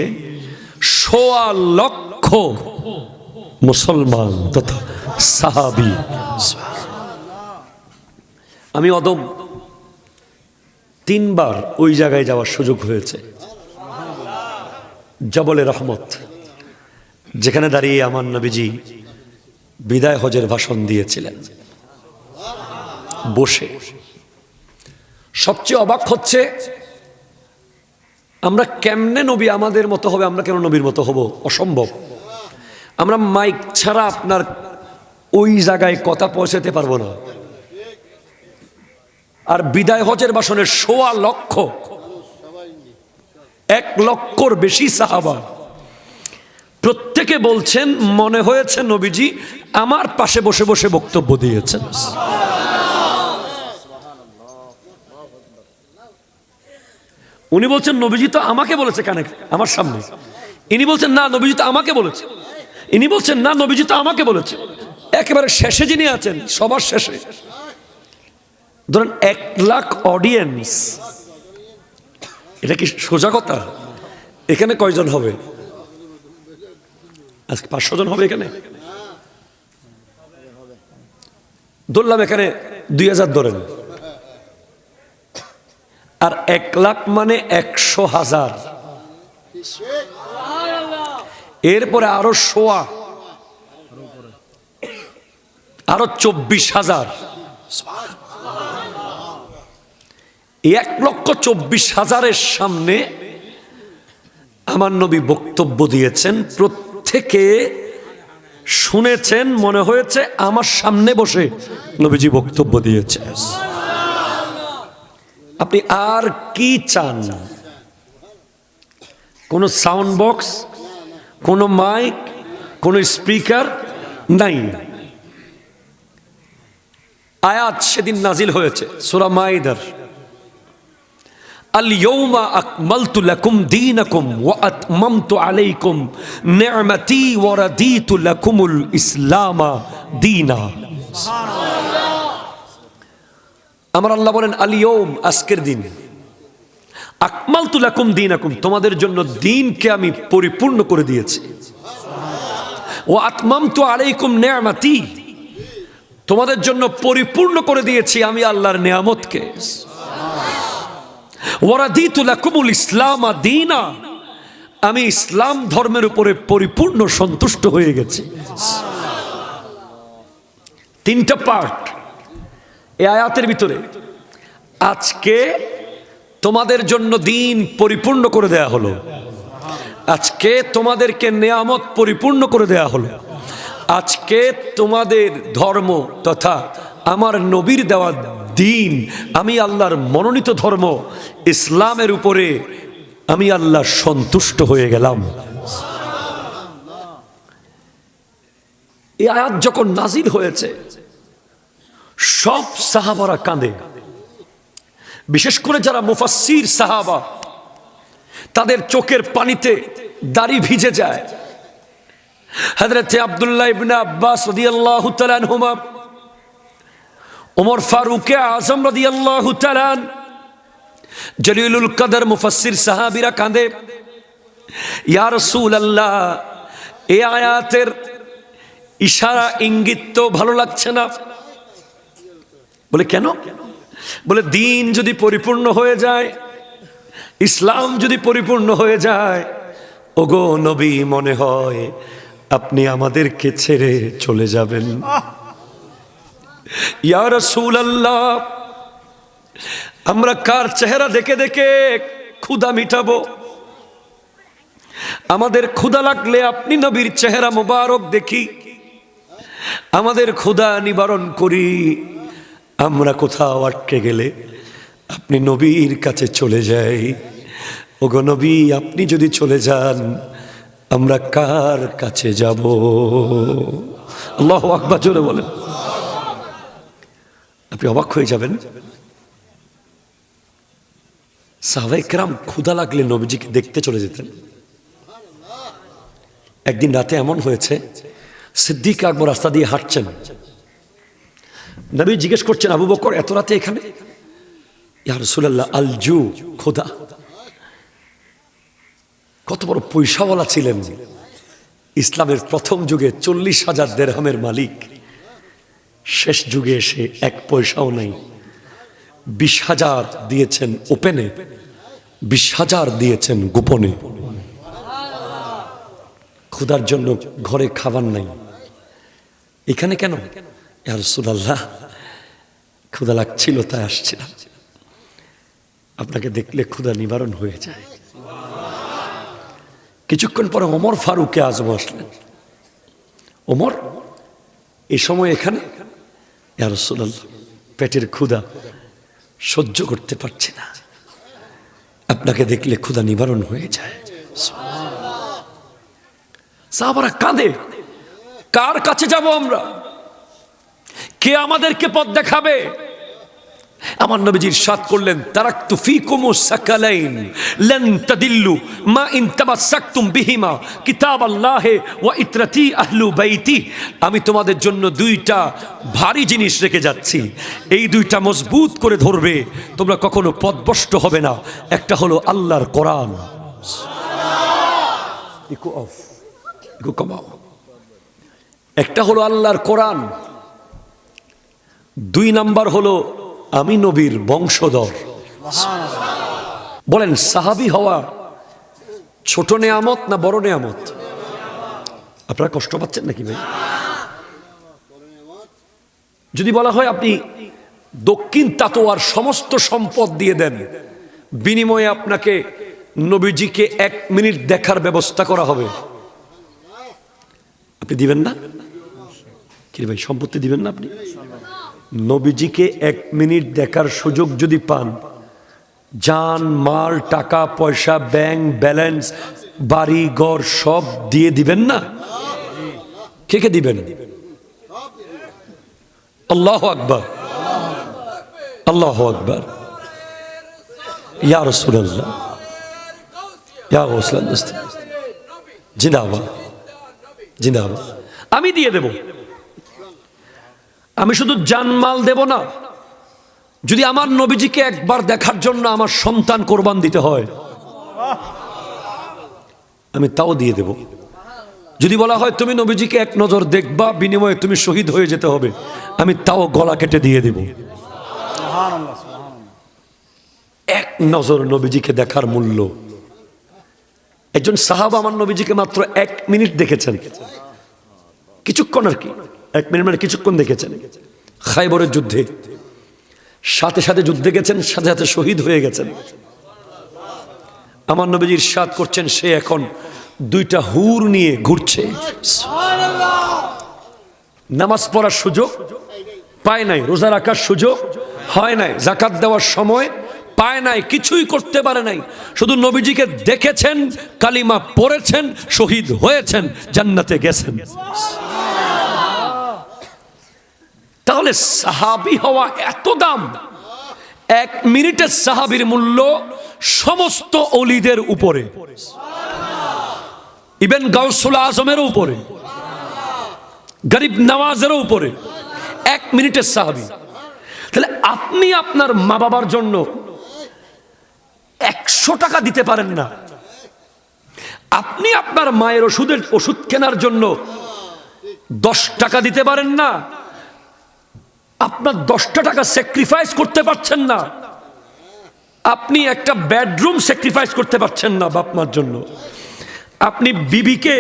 S1: 1.25 লক্ষ মুসলমান তথা সাহাবী। আমি অদম 3 বার ওই জায়গায় যাওয়ার সুযোগ হয়েছে, জবলে রহমত, যেখানে দাঁড়িয়ে আমার নবীজি বিদায় হজের ভাষণ দিয়েছিলেন বসে। সবচেয়ে অবাক হচ্ছে, আমরা কেমনে নবী আমাদের মতো হবে, আমরা কেন নবীর মতো হব? অসম্ভব। আমরা মাইক ছাড়া আপনার ওই জায়গায় কথা পৌঁছাতে পারবো না। আর বিদায় হজের ভাষণের 1.25 লক্ষ, 1 লক্ষর বেশি সাহাবা, প্রত্যেকে বলছেন মনে হয়েছে নবীজি আমার পাশে বসে বসে বক্তব্য দিয়েছেন। উনি বলছেন নবীজি তো আমাকে বলেছে কানে আমার সামনে, ইনি বলছেন না নবীজি তো আমাকে বলেছে, ইনি বলছেন না নবীজি তো আমাকে বলেছে। একেবারে শেষে যিনি আছেন, সবার শেষে, ধরেন 1 লাখ অডিয়েন্স, এটা কি সোজা কথা? এখানে কয়জন হবে? আজকে 500 জন হবে এখানে। ধরলাম এখানে 2000 ধরেন, আর 1 লাখ মানে 100,000, এরপরে আরো 100, আরো 24,000, 1,24,000-এর সামনে আমার নবী বক্তব্য দিয়েছেন। প্রত্যেকে শুনেছেন, মনে হয়েছে আমার সামনে বসে নবীজি বক্তব্য দিয়েছেন। আপনি আর কি চান? কোন সাউন্ড বক্স, কোন মাইক, কোন স্পিকার নাই, আয়াত সেদিন নাজিল হয়েছে সূরা মাইদার, আল ইয়াউমা আকমালতু লাকুম দীনাকুম ওয়া আতমামতু আলাইকুম নি'মাতি ওয়া রাদিতু লাকুমুল ইসলামা দীনা। আমার আল্লাহ বলেন আল ইয়াউম, আজকের দিন, আকমালতু লাকুম দীনাকুম, তোমাদের জন্য দ্বীনকে আমি পরিপূর্ণ করে দিয়েছি। ওয়া আতমামতু আলাইকুম নি'মাতি, তোমাদের জন্য পরিপূর্ণ করে দিয়েছি আমি আল্লাহর নিয়ামতকে। ওয়া রাদিতু লাকুমুল ইসলামা দীনা, আমি ইসলাম ধর্মের উপরে পরিপূর্ণ সন্তুষ্ট হয়ে গেছি। তিনটা পার্ট এই আয়াতের ভিতরে। আজকে তোমাদের জন্য দ্বীন পরিপূর্ণ করে দেয়া হলো, আজকে তোমাদেরকে নিয়ামত পরিপূর্ণ করে দেয়া হলো, আজকে তোমাদের ধর্ম তথা আমার নবীর দেওয়া দ্বীন, আমি আল্লাহর মনোনীত ধর্ম ইসলামের উপরে আমি আল্লাহ সন্তুষ্ট হয়ে গেলাম। এই আয়াত যখন নাজিল হয়েছে সব সাহাবারা কাঁদে, বিশেষ করে যারা মুফাসসির সাহাবা, তাদের চোখের পানিতে দাড়ি ভিজে যায়। হযরত আব্দুল্লাহ ইবনে আব্বাস রাদিয়াল্লাহু তাআলা আনহুমা, ওমর ফারুক আযম রাদিয়াল্লাহু তাআলা, জলিলুল কদর মুফাসসির সাহাবীরা কাঁদে, ইয়া রাসূলুল্লাহ, এই আয়াতের ইশারা ইঙ্গিত তো ভালো লাগছে না। বলে কেন? বলে দ্বীন যদি পরিপূর্ণ হয়ে যায়, ইসলাম যদি পরিপূর্ণ হয়ে যায়, ওগো নবী, মনে হয় আপনি আমাদেরকে ছেড়ে চলে যাবেন। ইয়া রাসূলুল্লাহ, আমরা কার চেহারা দেখে দেখে ক্ষুধা মিটাবো? আমাদের ক্ষুধা লাগলে আপনি নবীর চেহারা মোবারক দেখি, আমাদের ক্ষুধা নিবারণ করি। আমরা কোথাও আটকে গেলে আপনি নবীর কাছে চলে যাই। ওগো নবী, আপনি যদি চলে যান আমরা কার কাছে যাব? আল্লাহু আকবার, জোরে বলেন। আপনি অবাক হয়ে যাবেন, সাহাবায়ে কেরাম ক্ষুধা লাগলে নবীজিকে দেখতে চলে যেতেন। একদিন রাতে এমন হয়েছে, সিদ্দিক আকবর রাস্তা দিয়ে হাঁটছেন, নবী জিজ্ঞেস করছেন, আবু বকর এত রাতে এখানে? ইয়া রাসূলুল্লাহ, আলজু, ক্ষুধা। কত বড় পয়সাওয়ালা ছিলেন, ইসলামের প্রথম যুগে 40,000 দিরহামের মালিক, শেষ যুগে এসে 1 পয়সাও নাই। 20,000 দিয়েছেন ওপেনে, 20,000 দিয়েছেন গোপনে। ক্ষুধার জন্য ঘরে খাবার নাই। এখানে কেন? ইয়া রাসূলুল্লাহ, ক্ষুধা লাগছিল তাই আসছিলাম। আপনাকে দেখলে ক্ষুধা নিবারণ হয়ে যায়। কিছুক্ষণ পরে ওমর ফারুক আযম আসলেন। ওমর, এই সময় এখানে? ইয়া রাসূলুল্লাহ, পেটের ক্ষুধা সহ্য করতে পারছি না, আপনাকে দেখলে ক্ষুধা নিবারণ হয়ে যায়। সাহাবারা কাঁদে, কার কাছে যাব আমরা? কে আমাদেরকে পথ দেখাবে? আমার নবীজি ইরশাদ করলেন, তারাকতু ফীকুমুস সাকালাইন লান তাদিল্লু মা ইন তামাসসাকতুম বিহিমা কিতাবাল্লাহি ওয়া ইতরাতি আহলু বাইতি। আমি তোমাদের জন্য 2টা ভারী জিনিস রেখে যাচ্ছি, এই 2টা মজবুত করে ধরবে, তোমরা কখনো পথভ্রষ্ট হবে না। একটা হলো আল্লাহর কোরআন, একটা হলো আল্লাহর কোরআন, 2 নাম্বার হলো আমি নবীর বংশধর। বলেন, সাহাবী হওয়া ছোট নেয়ামত না বড় নেয়ামত? আপনারা কষ্ট পাচ্ছেন নাকি ভাই? যদি বলা হয় আপনি দক্ষিণ তাতোয়ার সমস্ত সম্পদ দিয়ে দেন, বিনিময়ে আপনাকে নবীজিকে 1 মিনিট দেখার ব্যবস্থা করা হবে, আপনি দিবেন না? কি ভাই, সম্পত্তি দিবেন না আপনি? নবীজিকে 1 মিনিট দেখার সুযোগ যদি পান, জান মাল টাকা পয়সা ব্যাংক ব্যালেন্স বাড়ি ঘর সব দিয়ে দিবেন না? কে কে দিবেন? আল্লাহু আকবার। আল্লাহু আকবার। ইয়া রাসূলুল্লাহ, ইয়া গাউসুল দস্ত, জিন্দাবাদ জিন্দাবাদ। আমি দিয়ে দেব, আমি শুধু জানমাল দেব না, যদি আমার নবীজিকে একবার দেখার জন্য আমার সন্তান কোরবান দিতে হয় আমি তাও দিয়ে দেব। যদি বলা হয় তুমি নবীজিকে এক নজর দেখবা, বিনিময়ে তুমি শহীদ হয়ে যেতে হবে, আমি তাও গলা কেটে দিয়ে দেব। এক নজর নবীজিকে দেখার মূল্য। একজন সাহাবা আমার নবীজিকে মাত্র 1 মিনিট দেখেছেন, কিছুক্ষণ আর কি, 1 মিনিট মানে কিছুক্ষণ দেখেছেন। খায়বরের যুদ্ধে সাথে সাথে যুদ্ধে গেছেন, সাথে সাথে শহীদ হয়ে গেছেন। আমার নবীজি ইরশাদ করছেন সে এখন 2টা হুর নিয়ে ঘুরছে। নামাজ পড়ার সুযোগ পায় নাই, রোজা রাখার সুযোগ হয় নাই, যাকাত দেওয়ার সময় পায় নাই, কিছুই করতে পারে নাই, শুধু নবীজিকে দেখেছেন, কালিমা পড়েছেন, শহীদ হয়েছেন, জান্নাতে গেছেন। তাহলে সাহাবী হওয়া এত দাম। 1 মিনিটের সাহাবীর মূল্য সমস্ত ওলিদের উপরে, ইবেন গাউসুল আজমের উপরে, গরিব নওয়াজের উপরে। 1 মিনিটের সাহাবী। তাহলে আপনি আপনার মা বাবার জন্য 100 টাকা দিতে পারেন না, আপনি আপনার মায়ের ওষুধ কেনার জন্য 10 টাকা দিতে পারেন না, আপনার 10টা টাকা স্যাক্রিফাইস করতে পারছেন না, আপনি একটা বেডরুম স্যাক্রিফাইস করতে পারছেন না বাপ মার জন্য, আপনি বিবিকে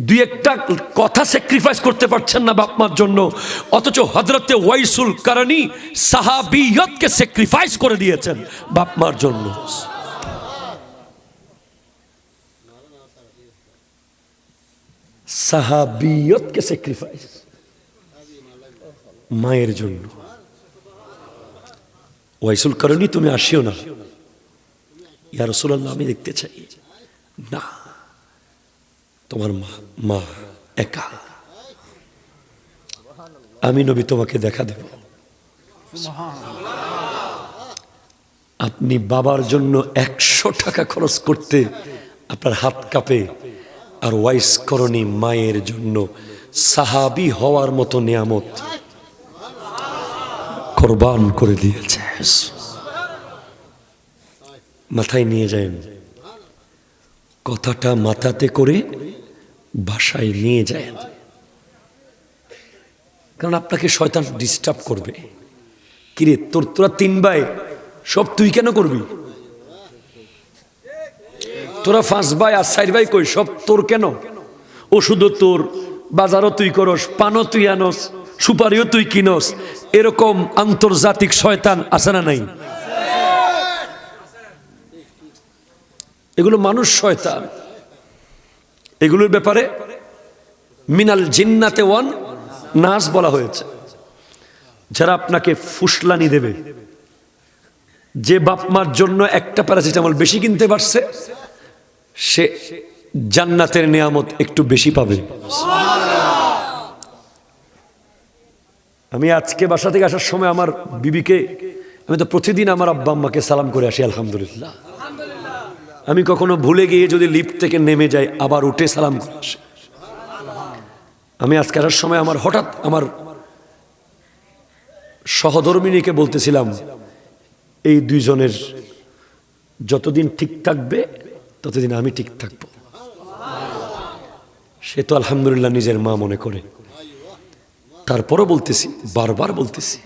S1: 2-1টা কথা স্যাক্রিফাইস করতে পারছেন না বাপ মার জন্য, অথচ হযরতে ওয়াইসুল কারনী সাহাবিয়তকে স্যাক্রিফাইস করে দিয়েছেন বাপ মার জন্য। সাহাবিয়তকে স্যাক্রিফাইস মায়ের জন্য। ওয়াইসুল কারনী তুমি আসিও না, ইয়া রাসূলুল্লাহ আমি দেখতে চাই না, তোমার মা একা, আমি নবী তোমাকে দেখা দেব। আপনি বাবার জন্য 100 টাকা খরচ করতে আপনার হাত কাঁপে, আর ওয়াইস করণী মায়ের জন্য সাহাবী হওয়ার মতো নিয়ামত কোরবান করে দিয়েছে। মাথায় নিয়ে যান, কথাটা মাথাতে করে বাসায় নিয়ে যায়, কারণ আপনাকে শয়তান ডিস্টার্ব করবে। কিরে তোরা 3 ভাই, সব তুই কেন করবি? তোরা 5 ভাই আর 4 ভাই কই, সব তোর কেন? ওষুধও তোর, বাজারও তুই করস, পানও তুই আনস, সুপারিও তুই কিনস। এরকম আন্তর্জাতিক শয়তান আছে না নাই? এগুলো মানুষ শয়তান। এগুলোর ব্যাপারে মিনাল জিন্নাতে ওয়ান নাস বলা হয়েছে। যারা আপনাকে ফুসলানি দেবে, যে বাপ মার জন্য একটা প্যারাসিটামল বেশি কিনতে পারছে, সে জান্নাতের নিয়ামত একটু বেশি পাবে। আমি আজকে বাসা থেকে আসার সময় আমার বিবিকে, আমি তো প্রতিদিন আমার আব্বা আম্মাকে সালাম করে আসি আলহামদুলিল্লাহ। আমি কখনো ভুলে গিয়ে যদি লিফট থেকে নেমে যাই আবার উঠে সালাম করে আসি। আমি আজকে আসার সময় হঠাৎ আমার সহধর্মিনীকে বলতেছিলাম, এই 2 জনের যতদিন ঠিক থাকবে ততদিন আমি ঠিক থাকবো। সে তো আলহামদুলিল্লাহ নিজের মা মনে করে। তারপরও বলতেছি, বারবার বলতেছি,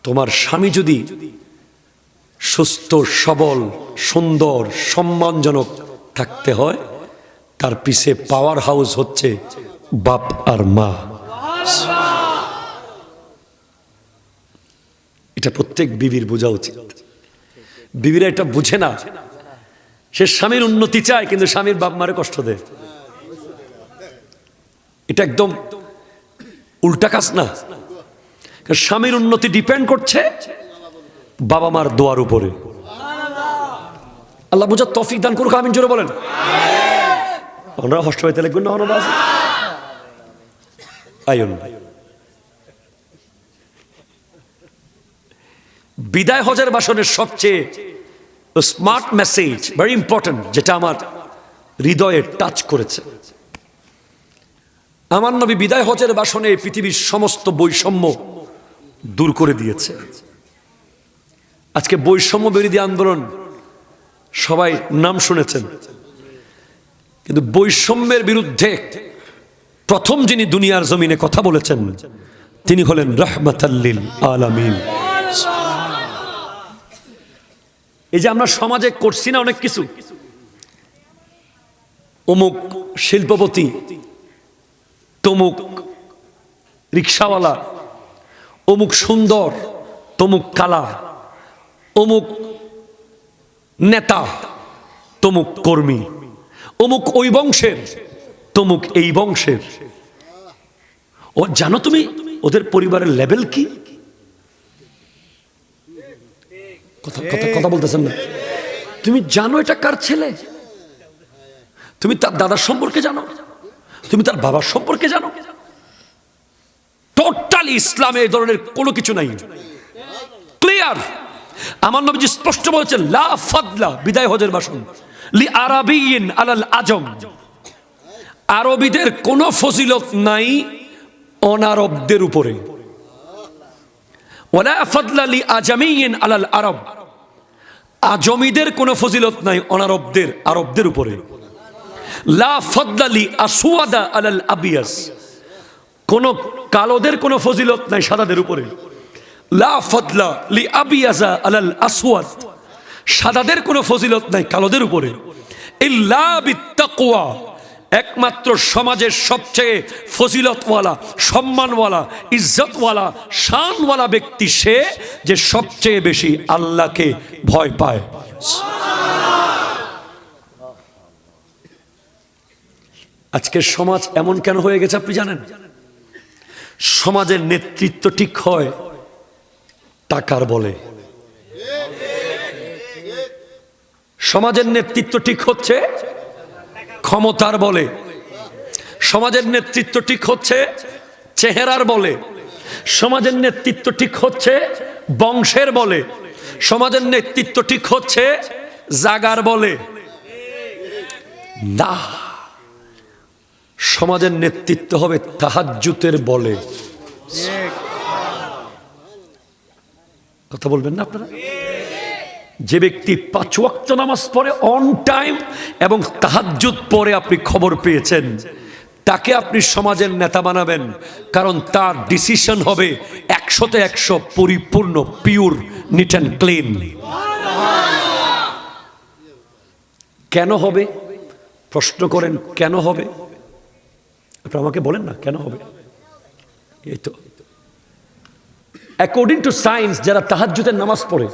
S1: তোমার স্বামী যদি সুস্থ, সবল, সুন্দর, সম্মানজনক থাকতে হয়, তার পিছে পাওয়ার হাউস হচ্ছে বাপ আর মা। এটা প্রত্যেক বিবির বোঝা উচিত। বিবিরা এটা বুঝে না, সে স্বামীর উন্নতি চায় কিন্তু স্বামীর বাপ মারে কষ্ট দেয়। এটা একদম উল্টা কাজ না? স্বামীর উন্নতি ডিপেন্ড করছে বাবা মার দোয়ার উপরে। আল্লাহ বুঝার তৌফিক দান করুক, আমিন জোরে বলেন। আমরা হষ্ট হইতে লিখবেন না, অনবাজ আয়ন বিদায় হজের ভাষণের সবচেয়ে স্মার্ট মেসেজ, ভেরি ইম্পর্টেন্ট, যেটা আমার হৃদয়ে টাচ করেছে। আমার নবী বিদায় হজের ভাষণে পৃথিবীর সমস্ত বৈষম্য দূর করে দিয়েছে। আজকে বৈষম্য বিরোধী আন্দোলন সবাই নাম শুনেছেন, কিন্তু বৈষম্যের বিরুদ্ধে প্রথম যিনি দুনিয়ার জমিনে কথা বলেছেন তিনি হলেন রাহমাতাল লিল আলামিন। এই যে আমরা সমাজে করছি না অনেক কিছু, অমুক শিল্পপতি, তমুক রিক্সাওয়ালা, অমুক সুন্দর, তমুক কালা, অমুক নেতা, তমুক কর্মী, অমুক ওই বংশের, তমুক এই বংশের। ও জানো তুমি ওদের পরিবারের লেভেল কি? কথা বলতেছেন না? তুমি জানো এটা কার ছেলে? তুমি তার দাদার সম্পর্কে জানো? তুমি তার বাবার সম্পর্কে জানো? টোটালি ইসলামে এই ধরনের কোনো কিছু নাই, ক্লিয়ার। আমার নবীজি স্পষ্ট বলেছেন লা ফাদলা, বিদায় হজের ভাষণ, লি আরাবিয়িন আলাল আজম, আরবিদের কোনো ফজিলত নাই অনারবদের উপরে। ওয়ালা ফাদলা লি আজামিয়িন আলাল আরব, আজমিদের কোনো ফজিলত নাই অনারবদের, আরবদের উপরে। লা ফাদলা লি আসওয়াদা আলাল আবিয়াস, কোন কালোদের কোনো ফজিলত নাই সাদাদের উপরে। লা ফাদলা লি আবিয়াজা আলাল আসওয়াদ, সাদাদের কোনো ফজিলত নাই কালোদের উপরে। ইল্লা বিত্তাকওয়া, একমাত্র সমাজের সবচেয়ে ফজিলতওয়ালা, সম্মানওয়ালা, ইজ্জতওয়ালা, শানওয়ালা ব্যক্তি সে যে সবচেয়ে বেশি আল্লাহকে ভয় পায়। আজকের সমাজ এমন কেন হয়ে গেছে আপনি জানেন? সমাজের নেতৃত্ব ঠিক হয় টাকার বলে। সমাজের নেতৃত্ব ঠিক হচ্ছে ক্ষমতার বলে। সমাজের নেতৃত্ব ঠিক হচ্ছে চেহারার বলে। সমাজের নেতৃত্ব ঠিক হচ্ছে বংশের বলে। সমাজের নেতৃত্ব ঠিক হচ্ছে জাগার বলে। না, সমাজের নেতৃত্ব হবে তাহাজ্জুদের বলে। কথা বলবেন না আপনারা? যে ব্যক্তি 5 ওয়াক্ত নামাজ পড়ে অন টাইম এবং তাহাজ্জুদ পড়ে আপনি খবর পেয়েছেন, তাকে আপনি সমাজের নেতা বানাবেন, কারণ তার ডিসিশন হবে 100তে 100 পরিপূর্ণ, পিওর, নিট অ্যান্ড ক্লিন। কেন হবে? প্রশ্ন করেন কেন হবে? আপনি আমাকে বলেন না কেন হবে। এই তো অ্যাকর্ডিং টু সায়েন্স, যারা তাহাজ্জুদের নামাজ পড়ে,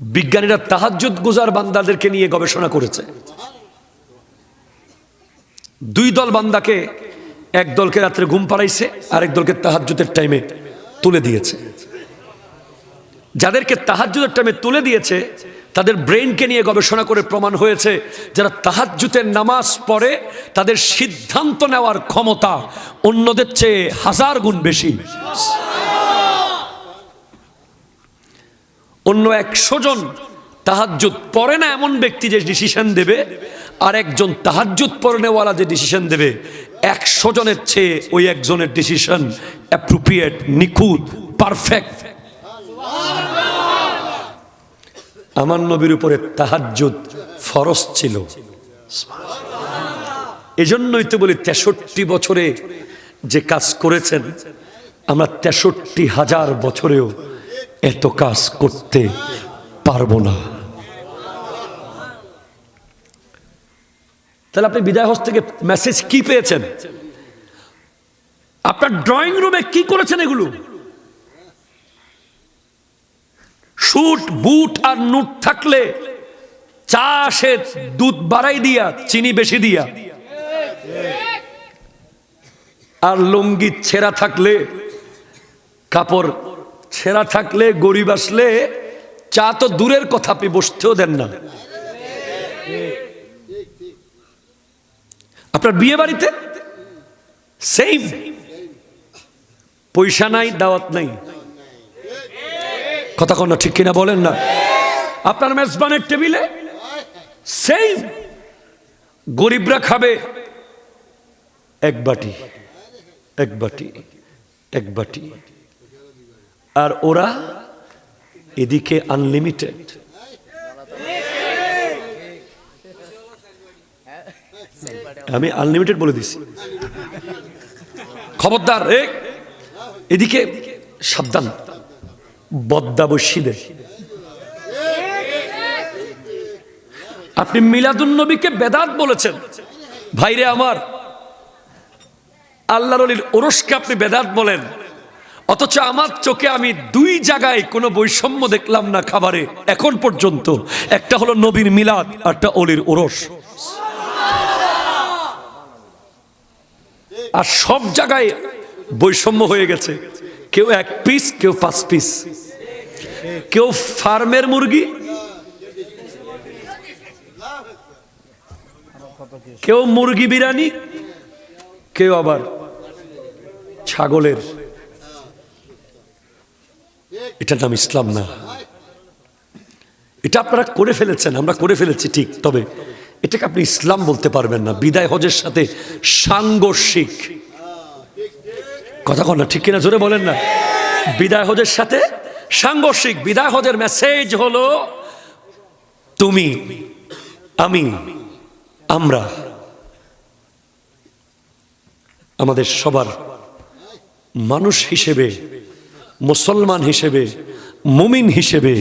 S1: বিজ্ঞানীরা তাহাজ্জুদ গুজার বান্দাদেরকে নিয়ে গবেষণা করেছে। 2 দল বান্দাকে, এক দলকে রাত্রে ঘুম পাড়াইছে, আরেক দলকে তাহাজ্জুদের টাইমে তুলে দিয়েছে। যাদেরকে তাহাজ্জুদের টাইমে তুলে দিয়েছে তাদের ব্রেনকে নিয়ে গবেষণা করে প্রমাণ হয়েছে যারা তাহাজ্জুদের নামাজ পড়ে তাদের সিদ্ধান্ত নেওয়ার ক্ষমতা অন্যদের চেয়ে 1000 গুণ বেশি। অন্য 100 জন তাহাজ্জুদ পড়ে না এমন ব্যক্তি যে ডিসিশন দেবে, আর একজন তাহাজ্জুদ পড়নেওয়ালা যে ডিসিশন দেবে, 100 জনের চেয়ে ওই একজনের ডিসিশন অ্যাপ্রোপ্রিয়েট, নিখুঁত, পারফেক্ট। আমার নবীর উপরে তাহাজ্জুদ ফরজ ছিল। এজন্যই তো বলি 63 বছরে যে কাজ করেছেন, আমরা 63,000 বছরেও এত কাজ করতে পারবো না। তাহলে আপনি বিদায় হজ থেকে মেসেজ কি পেয়েছেন? আপনার ড্রয়িং রুমে কি করেছেন? এগুলো শুট, বুট আর নুট থাকলে চা আসে দুধ বাড়াই দিয়া, চিনি বেশি দিয়া, আর লুঙ্গি ছেঁড়া থাকলে, কাপড় ছেঁড়া থাকলে, গরিব আসলে চা তো দূরের কথা, আপনি বসতেও দেন না। আপনার বিয়ে বাড়িতে সেম, পয়সা নাই, দাওয়াত নাই। কথা কোন ঠিক কিনা বলেন না? আপনার মেজবানের টেবিলে সেম গরিবরা খাবে এক বাটি এক বাটি এক বাটি, আর ওরা এদিকে আনলিমিটেড। আমি আনলিমিটেড বলে দিছি, খবরদার। এদিকে সাবধান, বদ্দা বসি দেয়। আপনি মিলাদুন নবীকে বেদাত বলেছেন, ভাইরে আমার, আল্লাহর ওলির ওরসকে আপনি বেদাত বলেন, অথচ আমার চোখে আমি দুই জায়গায় কোনো বৈষম্য দেখলাম না খাবারে এখন পর্যন্ত। একটা হলো নবীর মিলাদ, আরটা ওলির ওরস। আর সব জায়গায় বৈষম্য হয়ে গেছে, কেউ 1 পিস, কেউ 5 পিস, কেউ ফার্মের মুরগি, কেউ মুরগি বিরিয়ানি, কেউ আবার ছাগলের। এটার নাম ইসলাম না। এটা আপনারা করে ফেলেছেন, আমরা করে ফেলেছি ঠিক, তবে এটাকে আপনি ইসলাম বলতে পারবেন না। বিদায় হজের সাথে সাংঘর্ষিক। কথা কন না ঠিক কিনা, জোরে বলেন না। বিদায় হজের সাথে সাংঘর্ষিক। বিদায় হজের মেসেজ হলো তুমি, আমি, আমরা, আমাদের সবার মানুষ হিসেবে, মুসলমান হিসেবে, মুমিন হিসেবে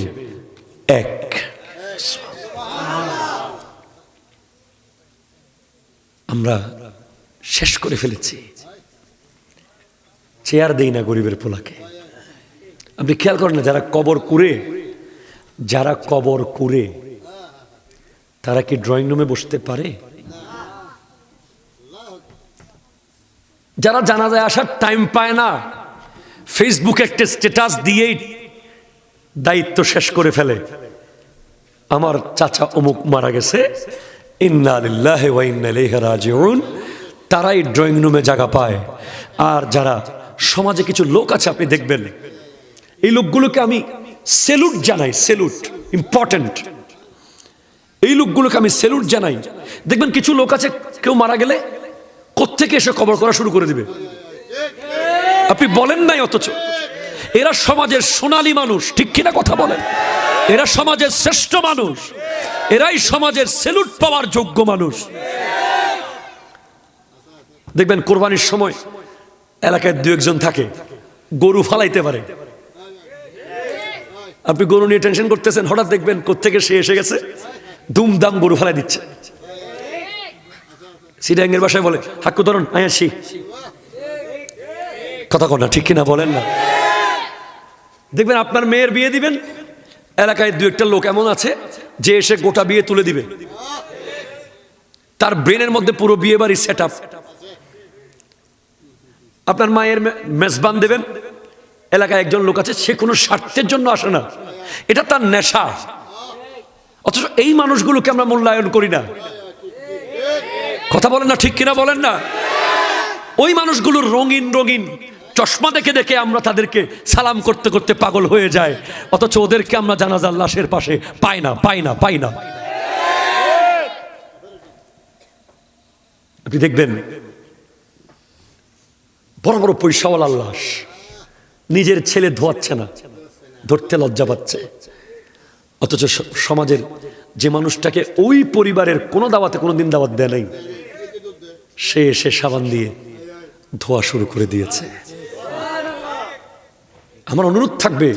S1: এক। আমরা শেষ করে ফেলেছি, চেয়ার দেই না গরিবের পোলাকে। আপনি খেয়াল করেন না, যারা কবর কুড়ে তারা কি ড্রয়িং রুমে বসতে পারে? যারা জানাজায় আসার টাইম পায় না, ফেসবুকে একটা স্ট্যাটাস দিয়েই দায়িত্ব শেষ করে ফেলে, আমার চাচা অমুক মারা গেছে, ইন্না লিল্লাহি ওয়া ইন্না ইলাইহি রাজিউন। তারাই ড্রয়িং রুমে জায়গা পায়। আর যারা সমাজে কিছু লোক আছে, আপনি দেখবেন এই লোকগুলোকে আমি সেলুট জানাই, সেলুট ইম্পর্টেন্ট। এই লোকগুলোকে আমি সেলুট জানাই। দেখবেন কিছু লোক আছে, কেউ মারা গেলে কোত্থেকে এসে কবর করা শুরু করে দিবে, আপনি বলেন নাই, অথচ এরা সমাজের সোনালী মানুষ। ঠিক কিনা কথা বলেন? এরা সমাজের শ্রেষ্ঠ মানুষ, এরাই সমাজের সেলুট পাওয়ার যোগ্য মানুষ। দেখবেন কোরবানির সময় এলাকায় 2-1 জন থাকে, গরু ফালাইতে পারে। আপনি গরু নিয়ে টেনশন করতেছেন, হঠাৎ দেখবেন কোত্থেকে সে এসে গেছে, দুমদাম গরু ফালাই দিচ্ছে। সিডাঙ্গের ভাষায় বলে, হাক্কু ধরুন আয়াসি। কথা কন না ঠিক কিনা বলেন না? দেখবেন আপনার মেয়ের বিয়ে দিবেন, এলাকায় 2-1টা লোক এমন আছে যে এসে গোটা বিয়ে তুলে দিবে। তার ব্রেনের মধ্যে পুরো বিয়ে বাড়ি সেট আপ। আপনার মায়ের মেজবান দেবেন, এলাকায় একজন লোক আছে, সে কোনো স্বার্থের জন্য আসে না, এটা তার নেশা। অথচ এই মানুষগুলোকে আমরা মূল্যায়ন করি না। কথা বলেন না ঠিক কিনা বলেন না? ওই মানুষগুলোর রঙিন রঙিন চশমা দেখে দেখে আমরা তাদেরকে সালাম করতে করতে পাগল হয়ে যায়, অথচ ওদেরকে আমরা জানাজার লাশের পাশে পাই না, পাই না, পাই না। আপনি দেখবেন বড় বড় পয়সাওয়ালার লাশ, নিজের ছেলে ধোয়াচ্ছে না, ধরতে লজ্জা পাচ্ছে, অথচ সমাজের যে মানুষটাকে ওই পরিবারের কোনো দাওয়াতে কোনোদিন দাওয়াত দেয় নাই, সে এসে সাবান দিয়ে ধোয়া শুরু করে দিয়েছে। আমার অনুরোধ থাকবে,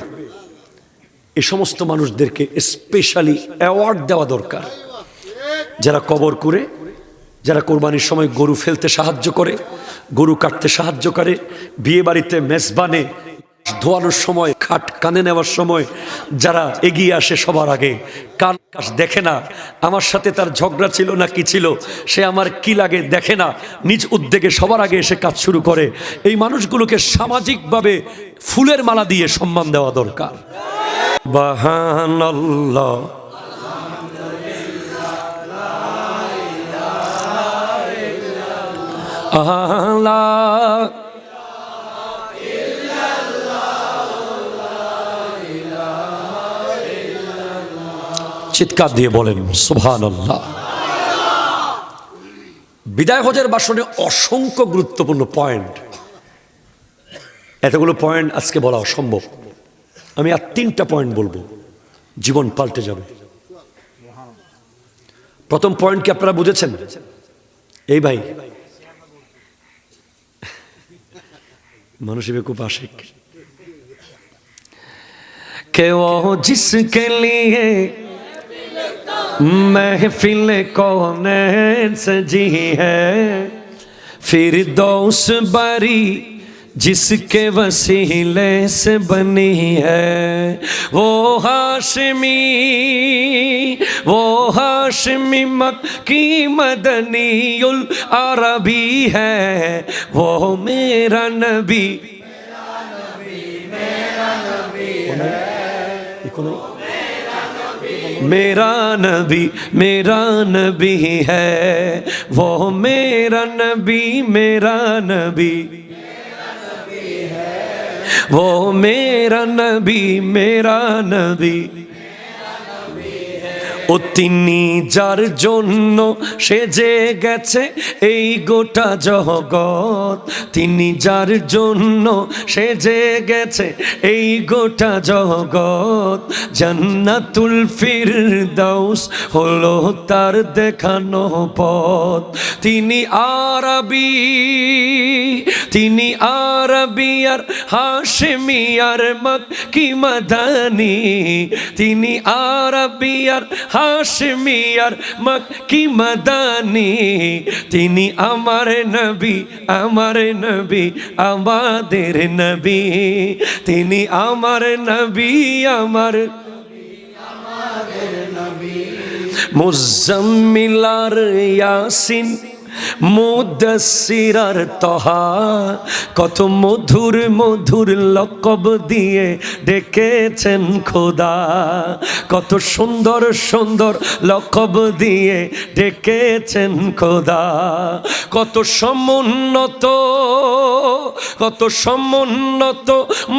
S1: এই সমস্ত মানুষদেরকে স্পেশালি অ্যাওয়ার্ড দেওয়া দরকার। যারা কবর করে, যারা কোরবানির সময় গরু ফেলতে সাহায্য করে, গরু কাটতে সাহায্য করে, বিয়ে বাড়িতে মেজবানে ধোয়ানোর সময়, খাট কানে নেওয়ার সময় যারা এগিয়ে আসে সবার আগে, কান দেখে না আমার সাথে তার ঝগড়া ছিল না কি ছিল, সে আমার কি লাগে দেখে না, নিজ উদ্যোগে সবার আগে এসে কাজ শুরু করে, এই মানুষগুলোকে সামাজিকভাবে ফুলের মালা দিয়ে সম্মান দেওয়া দরকার। সুবহানাল্লাহ, আল্লাহ চিৎকার দিয়ে বলেন সুবহানাল্লাহ। বিদায় হজের ভাষণে অসংখ্য গুরুত্বপূর্ণ পয়েন্ট, এতগুলো পয়েন্ট আজকে বলা অসম্ভব। আমি আর 3টা পয়েন্ট বলবো, জীবন পাল্টে যাবে। প্রথম পয়েন্ট কি আপনারা বুঝেছেন? এই ভাই মানুষ খুব আশিক কে ও জিসকে লিয়ে महफिल कौन सजी है फिरदौस बारी जिसके वसीले से बनी है वो हाशमी मक्की मदनीउल अरबी है वो मेरा नबी मेरा नबी है वो मेरा नबी वो मेरा नबी ও তিনি যার জন্য সেজে গেছে এই গোটা জগৎ, তিনি যার জন্য সেজে গেছে এই গোটা জগৎ, জান্নাতুল ফিরদাউস হলো তার দেখানো পথ। তিনি আরবি আর হাশমি আর মক্কি মাদানী, তিনি আরবি আর হাশমি আর মক্কি মাদানী, তিনি আমার নবী আমাদের নবী, তিনি আমার নবী মুজাম্মিল আর ইয়াসিন মুদাসসির আর তহা, কত মধুর মধুর লকব দিয়ে ডেকেছেন খোদা, কত সুন্দর সুন্দর লকব দিয়ে ডেকেছেন খোদা, কত সমুন্নত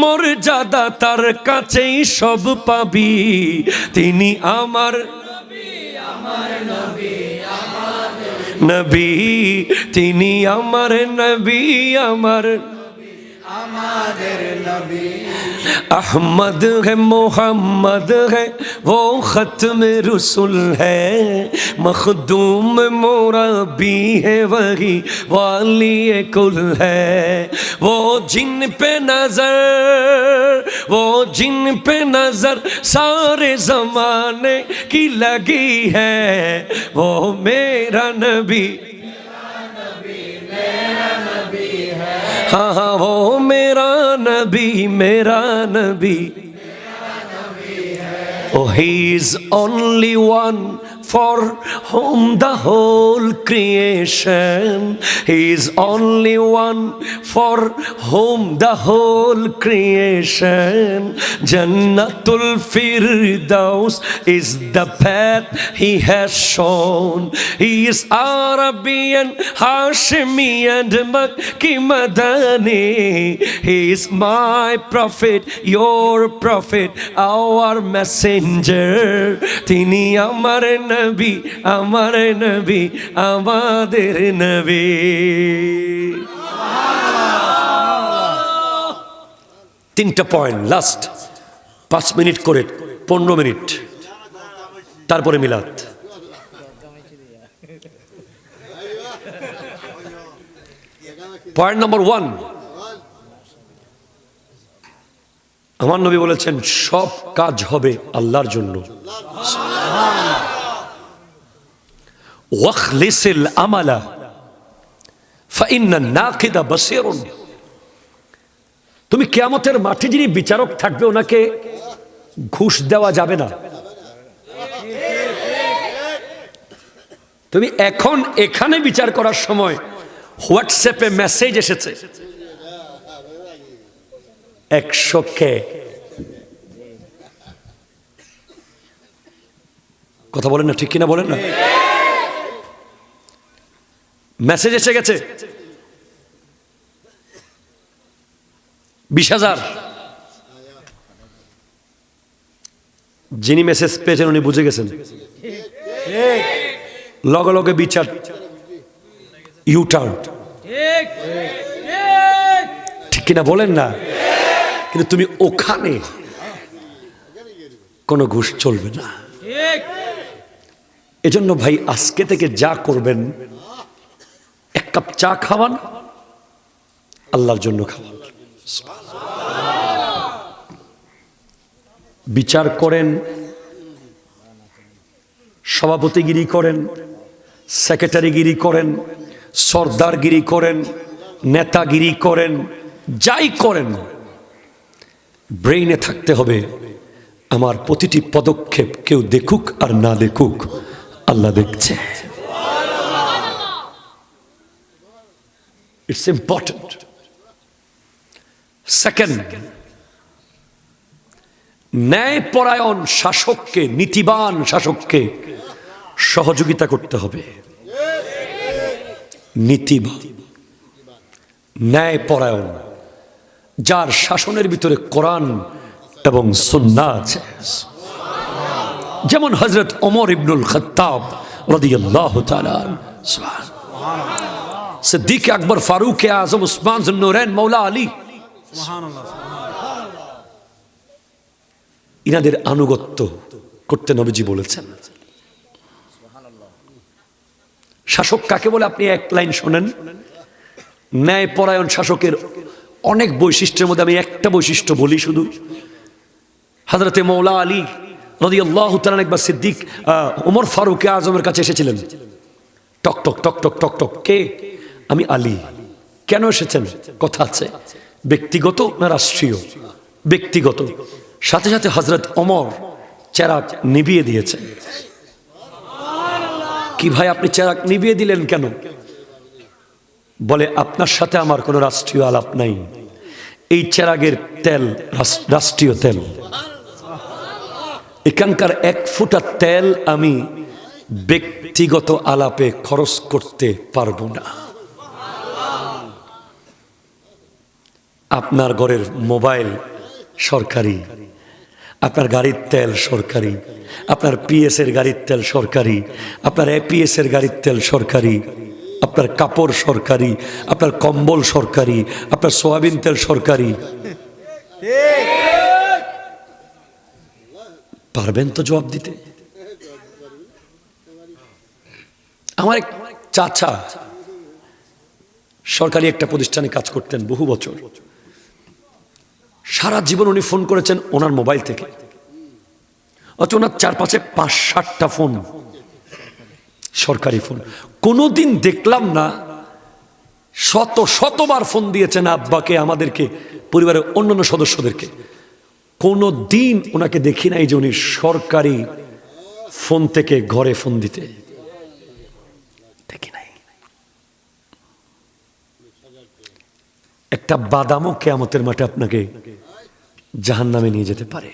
S1: মর্যাদা তার কাছেই সব পাবি, তিনি আমার নবী, তিনি আমার নবী আমাদের नबी। अहमद है मोहम्मद है वो खत्म रसूल है, मखदूम मोरबी है वही वाली कुल है, वो जिन पे नजर सारे जमाने की लगी है, वो मेरा नबी हाँ हाँ वो मेरा नबी oh he is only one for whom the whole creation, he is only one for whom the whole creation, Jannatul Firdaus is the path he has shown, he is Arabian, Hashimi and Makki Madani, he is my prophet, your prophet, our messenger, তিনি আমার নবী আমাদের নবী। 3টা point last, 5 minute করে 15 minute, তারপরে মিলাদ। Point number 1, আমার নবী বলেছেন সব কাজ হবে আল্লাহর জন্য। ওয়াখলিসিল আমালা ফাইন্নান নাকিদা বাসীরুন, তুমি কিয়ামতের মাঠে যিনি বিচারক থাকবে ওনাকে ঘুষ দেওয়া যাবে না। তুমি এখন এখানে বিচার করার সময় হোয়াটসঅ্যাপে মেসেজ এসেছে 100K, কথা বলেন না, ঠিক কিনা বলেন না? মেসেজ এসে গেছে 20,000, যিনি মেসেজ পেয়েছেন উনি বুঝে গেছেন, লগে লগে বিচার ইউটার্ন, ঠিক কিনা বলেন না? কিন্তু তুমি ওখানে কোনো ঘুষ চলবে না। এজন্য ভাই আজকে থেকে যা করবেন, এক কাপ চা খাওয়ান, আল্লাহর জন্য খাওয়ান, বিচার করেন, সভাপতিগিরি করেন, সেক্রেটারিগিরি করেন, সর্দারগিরি করেন, নেতাগিরি করেন, যাই করেন, ব্রেইনে থাকতে হবে আমার প্রতিটি পদক্ষেপ কেউ দেখুক আর না দেখুক, আল্লাহ দেখছে। It's important. সেকেন্ড, ন্যায়পরায়ণ শাসককে, নীতিবান শাসককে সহযোগিতা করতে হবে। নীতিবান, ন্যায়পরায়ণ, যার শাসনের ভিতরে কোরআন এবং সুন্নাহ আছে, যেমন হযরত ওমর ইবনুল খাত্তাব রাদিয়াল্লাহু তাআলা, সিদ্দিক আকবর, ফারুক আযম, উসমান যুন্নুরাইন, মাওলা আলী, ইনাদের আনুগত্য করতে নবীজি বলেছেন। শাসক কাকে বলে আপনি এক লাইন শোনেন। ন্যায়পরায়ণ শাসকের অনেক বৈশিষ্ট্যের মধ্যে আমি একটা বৈশিষ্ট্য বলি শুধু। হযরতে মাওলা আলী রাদিয়াল্লাহু তাআলা একবার সিদ্দিক ওমর ফারুক আযমের কাছে এসেছিলেন। টক টক টক টক টক টক, কে? আমি আলী। কেন এসেছেন? কথা আছে। ব্যক্তিগত না রাষ্ট্রীয়? ব্যক্তিগত। সাথে সাথে হযরত ওমর চেরাগ নিভিয়ে দিয়েছেন। কি ভাই আপনি চেরাগ নিভিয়ে দিলেন কেন? বলে আপনার সাথে আমার কোনো রাষ্ট্রীয় আলাপ নাই, এই চেরাগের তেল রাষ্ট্রীয় তেল, এখানকার এক ফোঁটা তেল আমি ব্যক্তিগত আলাপে খরচ করতে পারবো না। আপনার ঘরের মোবাইল সরকারি, আপনার গাড়ির তেল সরকারি, আপনার পিএস এর গাড়ির তেল সরকারি, আপনার এপিএস এর গাড়ির তেল সরকারি, আপনার কাপড় সরকারি, আপনার কম্বল সরকারি, আপনার সোয়াবিন তেল সরকারি। পারবেন তো জবাব দিতে? আমার এক চাচা সরকারি একটা প্রতিষ্ঠানে কাজ করতেন বহু বছর। সারা জীবন উনি ফোন করেছেন ওনার মোবাইল থেকে, অথচ ওনার চারপাশে ৫-৭টা ফোন, সরকারি ফোন। কোনোদিন দেখলাম না শতবার ফোন দিয়েছেন আব্বাকে, আমাদেরকে, পরিবারের অন্যান্য সদস্যদেরকে। কোনো দিন ওনাকে দেখি নাই যে উনি সরকারি ফোন থেকে ঘরে ফোন দিতে, দেখি নাই। একটা বাদামও কিয়ামতের মাঠে আপনাকে জাহান্নামে নিয়ে যেতে পারে।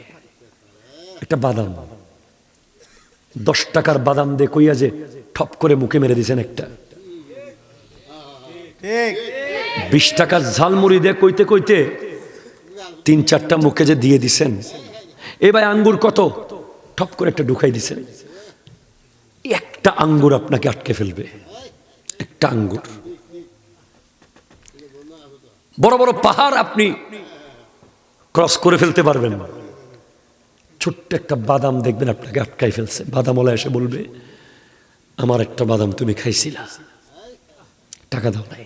S1: একটা বাদাম, 10 টাকার বাদাম দিয়ে কইয়া যে ঠপ করে মুখে মেরে দিয়েছেন একটা, 20 টাকার ঝালমুড়ি দিয়ে কইতে কইতে 3-4টা মুখে যে দিয়ে দিছেন। এ ভাই আঙ্গুর কত? ঠপ করে একটা ঢুকাই দিছেন। একটা আঙ্গুর আপনাকে আটকে ফেলবে, একটা আঙ্গুর। বড় বড় পাহাড় আপনি ক্রস করে ফেলতে পারবেন, ছোট্ট একটা বাদাম দেখবেন আপনাকে আটকাই ফেলছে। বাদামওয়ালা এসে বলবে আমার একটা বাদাম তুমি খাইছিলা, টাকা দাও নাই,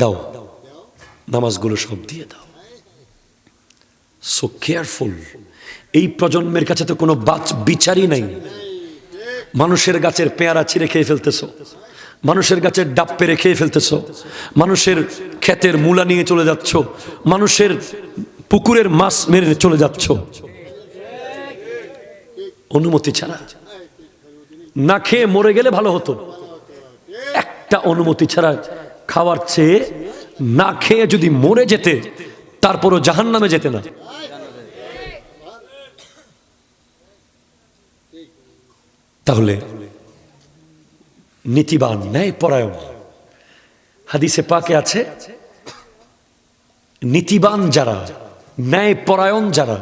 S1: দাও, নামাজগুলো সব দিয়ে দাও। So careful. এই প্রজন্মের কাছে তো কোনো বিচারই নাই। মানুষের গাছের পেয়ারা ছিঁড়ে খেয়ে ফেলতেছো, মানুষের গাছের ডাব পেরে খেয়ে ফেলতেছো, মানুষের ক্ষেতের মূলা নিয়ে চলে যাচ্ছ, মানুষের পুকুরের মাছ মেরে চলে যাচ্ছ অনুমতি ছাড়া। না খেয়ে মরে গেলে ভালো হতো। একটা অনুমতি ছাড়া খাওয়ার চেয়ে না খেয়ে যদি মরে যেতে, তারপরও জাহান্নামে যেতে না। তাহলে নীতিবান, ন্যায়পরায়ণ। হাদিসে পাকে আছে নীতিবান যারা ন্যায় পরায়ণ যারা,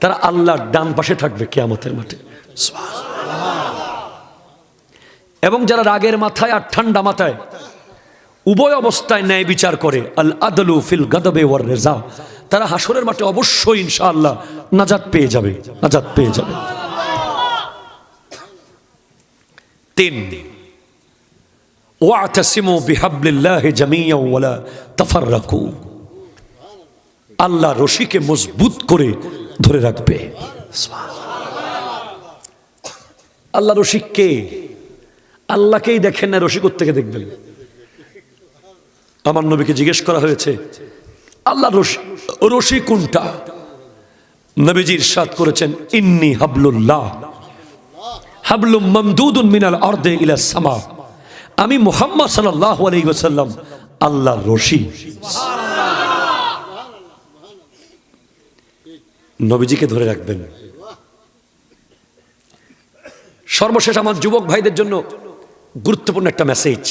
S1: তারা আল্লাহর ডান পাশে থাকবে কিয়ামতের মাঠে। এবং যারা রাগের মাথায় আর ঠান্ডা মাথায় উভয় অবস্থায় ন্যায় বিচার করে, আল আদলু ফিল গাদাবে ওয়ার রেজা, তারা হাসরের মাঠে অবশ্যই ইনশাআল্লাহ নাজাত পেয়ে যাবে, নাজাত পেয়ে যাবে। 3, ওয়াতাসিমু বিহাবলিল্লাহি জামিয়ান ওয়ালা তাফাররাকু, আল্লাহ রশিকে মজবুত করে ধরে রাখবে। আল্লাহ রশি কে? আল্লাহকেই দেখেন না, রশি কোত্থেকে দেখবেন? আমার নবীকে জিজ্ঞেস করা হয়েছে আল্লাহ রশি কোনটা? নবীজি ইরশাদ করেছেন, ইন্নী হাবলুল্লাহ হাবলুম মামদুদুন মিনাল আরদি ইলা সামা, আমি মুহাম্মদ সাল্লাল্লাহু আলাইহি ওয়াসাল্লাম আল্লাহর রশি। নবীজিকে ধরে রাখবেন। সর্বশেষ আমার যুবক ভাইদের জন্য গুরুত্বপূর্ণ একটা মেসেজ।